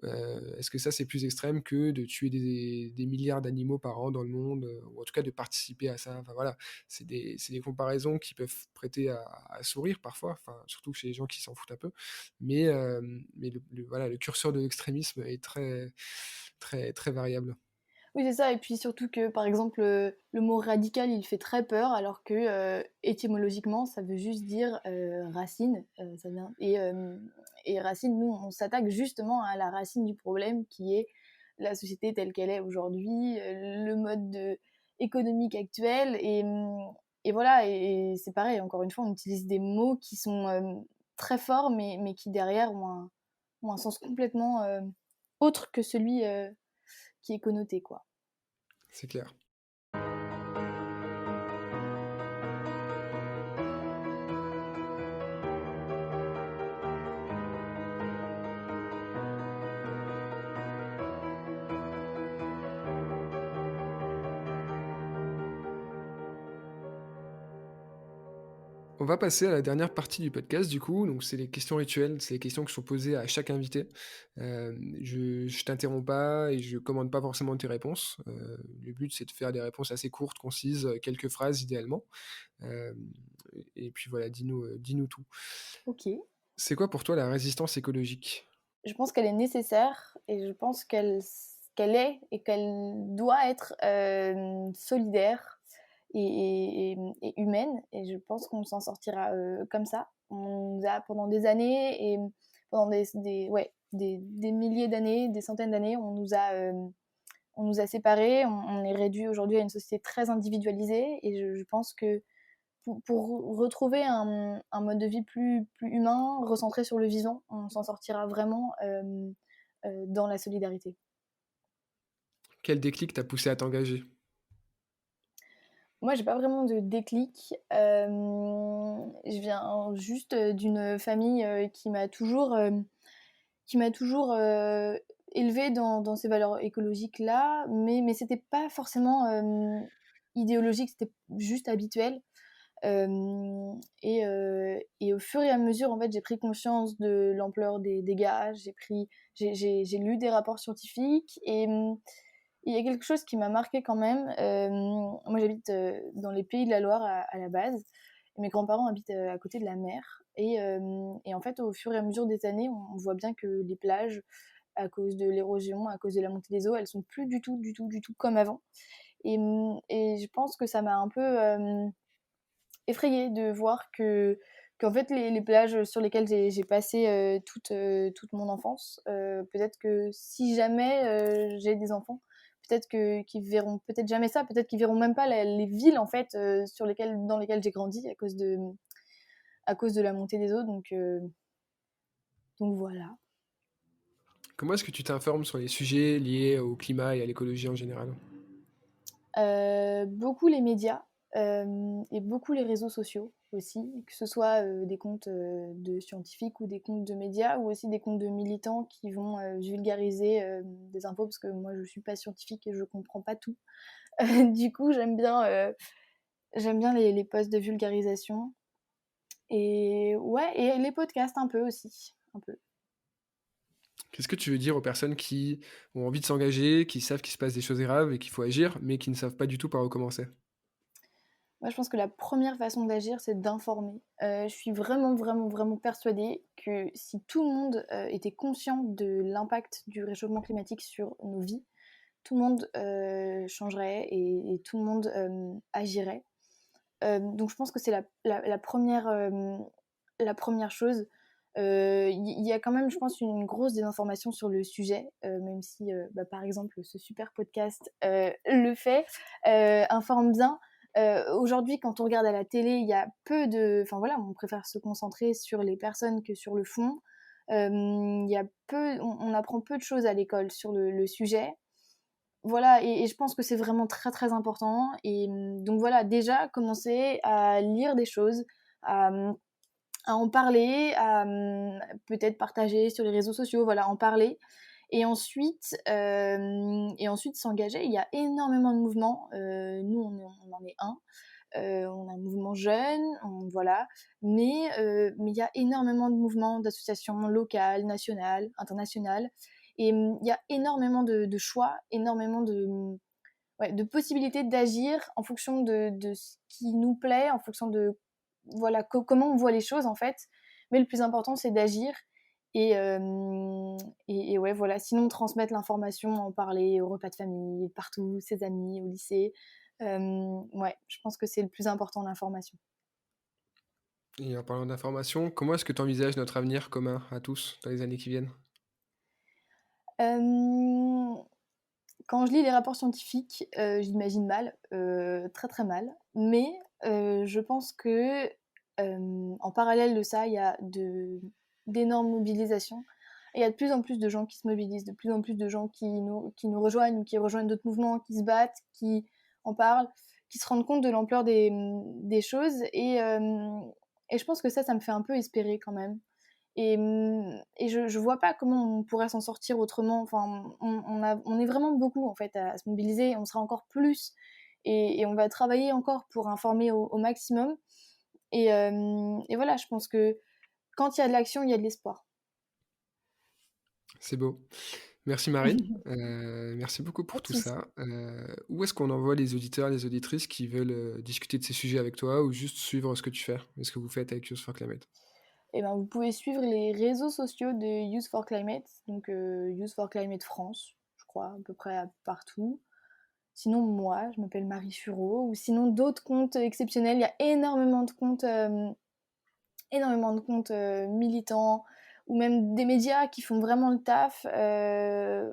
Est-ce que ça, c'est plus extrême que de tuer des milliards d'animaux par an dans le monde, ou en tout cas de participer à ça? Enfin voilà, c'est des comparaisons qui peuvent prêter à sourire parfois, enfin surtout chez les gens qui s'en foutent un peu. Mais voilà, le curseur de l'extrémisme est très, très, très variable. Oui, c'est ça et puis surtout que, par exemple, le mot radical, il fait très peur alors que, étymologiquement, ça veut juste dire, racine, ça vient et racine, nous, on s'attaque justement à la racine du problème qui est la société telle qu'elle est aujourd'hui, le mode économique actuel et voilà et c'est pareil, encore une fois, on utilise des mots qui sont, très forts mais qui derrière ont un sens complètement, autre que celui, qui est connoté, quoi. C'est clair. On va passer à la dernière partie du podcast du coup, donc c'est les questions rituelles, c'est les questions qui sont posées à chaque invité. Je t'interromps pas et je commande pas forcément tes réponses. Le but c'est de faire des réponses assez courtes, concises, quelques phrases idéalement. Hem et puis voilà, dis-nous tout. OK. C'est quoi pour toi la résistance écologique? Je pense qu'elle est nécessaire et je pense qu'elle est et qu'elle doit être, solidaire et humaine et je pense qu'on s'en sortira, comme ça. On nous a pendant des années et pendant des milliers d'années, des centaines d'années, on nous a séparés, on est réduits aujourd'hui à une société très individualisée et je pense que pour retrouver un mode de vie plus humain, recentré sur le vivant, on s'en sortira vraiment dans la solidarité. Quel déclic t'a poussé à t'engager? Moi, j'ai pas vraiment de déclic. Je viens juste d'une famille qui m'a toujours élevée dans ces valeurs écologiques-là, mais c'était pas forcément idéologique, c'était juste habituel. Et au fur et à mesure, en fait, j'ai pris conscience de l'ampleur des dégâts. J'ai lu des rapports scientifiques et il y a quelque chose qui m'a marqué quand même. Moi, j'habite dans les Pays de la Loire à la base. Et mes grands-parents habitent à côté de la mer. Et en fait, au fur et à mesure des années, on voit bien que les plages, à cause de l'érosion, à cause de la montée des eaux, elles sont plus du tout, du tout, du tout comme avant. Et je pense que ça m'a un peu effrayée de voir qu'en fait les plages sur lesquelles j'ai passé toute mon enfance, peut-être que si jamais j'ai des enfants, peut-être qu'ils verront peut-être jamais ça, peut-être qu'ils verront même pas les villes en fait dans lesquelles j'ai grandi à cause de la montée des eaux. Donc voilà. Comment est-ce que tu t'informes sur les sujets liés au climat et à l'écologie en général? Beaucoup les médias, et beaucoup les réseaux sociaux aussi, que ce soit, des comptes, de scientifiques ou des comptes de médias ou aussi des comptes de militants qui vont, vulgariser, des infos parce que moi je suis pas scientifique et je comprends pas tout. Du coup, j'aime bien les posts de vulgarisation et ouais et les podcasts un peu aussi, un peu. Qu'est-ce que tu veux dire aux personnes qui ont envie de s'engager, qui savent qu'il se passe des choses graves et qu'il faut agir, mais qui ne savent pas du tout par où commencer? Moi, je pense que la première façon d'agir, c'est d'informer. Je suis vraiment, vraiment, vraiment persuadée que si tout le monde, était conscient de l'impact du réchauffement climatique sur nos vies, tout le monde, changerait et tout le monde, agirait. Donc je pense que c'est la 1re, la 1re chose. Il y a quand même, je pense, une grosse désinformation sur le sujet, même si, par exemple, ce super podcast, le fait, informe bien. Aujourd'hui, quand on regarde à la télé, il y a peu de... Enfin voilà, on préfère se concentrer sur les personnes que sur le fond. Il y a peu... On apprend peu de choses à l'école sur le sujet. Voilà, et je pense que c'est vraiment très très important. Et donc voilà, déjà commencer à lire des choses, à, à en parler, à peut-être partager sur les réseaux sociaux, voilà, en parler. Et ensuite s'engager. Il y a énormément de mouvements. Nous, on en est un. On a un mouvement jeune, voilà. Mais il y a énormément de mouvements, d'associations locales, nationales, internationales. Et il y a énormément de choix, énormément de possibilités d'agir en fonction de ce qui nous plaît, en fonction de voilà, comment on voit les choses en fait. Mais le plus important, c'est d'agir. Et ouais, voilà. Sinon, transmettre l'information, en parler au repas de famille, partout, ses amis, au lycée. Ouais, je pense que c'est le plus important, l'information. Et en parlant d'information, comment est-ce que tu envisages notre avenir commun à tous dans les années qui viennent? Euh, Quand je lis les rapports scientifiques, j'imagine mal, très très mal. Mais je pense que en parallèle de ça, il y a d'énormes mobilisations. Et il y a de plus en plus de gens qui se mobilisent, de plus en plus de gens qui nous rejoignent ou qui rejoignent d'autres mouvements, qui se battent, qui en parlent, qui se rendent compte de l'ampleur des choses. Et je pense que ça me fait un peu espérer quand même. Et je vois pas comment on pourrait s'en sortir autrement. Enfin, on est vraiment beaucoup en fait à se mobiliser. On sera encore plus et on va travailler encore pour informer au maximum. Et voilà, je pense que quand il y a de l'action, il y a de l'espoir. C'est beau. Merci Marine, merci beaucoup Pas pour de tout souci. ça. Où est-ce qu'on envoie les auditeurs, les auditrices qui veulent, discuter de ces sujets avec toi ou juste suivre ce que tu fais et ce que vous faites avec Youth for Climate? Et ben, vous pouvez suivre les réseaux sociaux de Youth for Climate, donc Youth for Climate France, je crois, à peu près partout. Sinon, moi, je m'appelle Marie Fureau, ou sinon d'autres comptes exceptionnels. Il y a énormément de comptes militants, ou même des médias qui font vraiment le taf,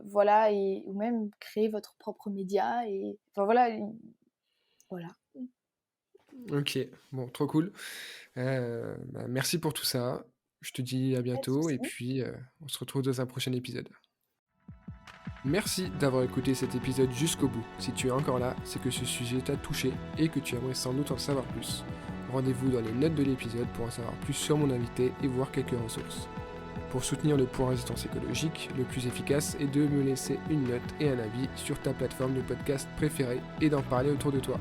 voilà, ou même créer votre propre média. Et enfin voilà, voilà. OK, bon, trop cool. Merci pour tout ça. Je te dis à Pas de bientôt et souci. puis, on se retrouve dans un prochain épisode. Merci d'avoir écouté cet épisode jusqu'au bout. Si tu es encore là, c'est que ce sujet t'a touché et que tu aimerais sans doute en savoir plus. Rendez-vous dans les notes de l'épisode pour en savoir plus sur mon invité et voir quelques ressources. Pour soutenir le point résistance écologique, le plus efficace est de me laisser une note et un avis sur ta plateforme de podcast préférée et d'en parler autour de toi.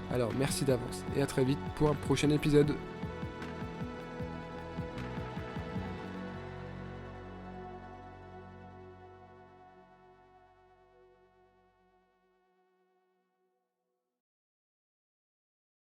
Alors merci d'avance et à très vite pour un prochain épisode.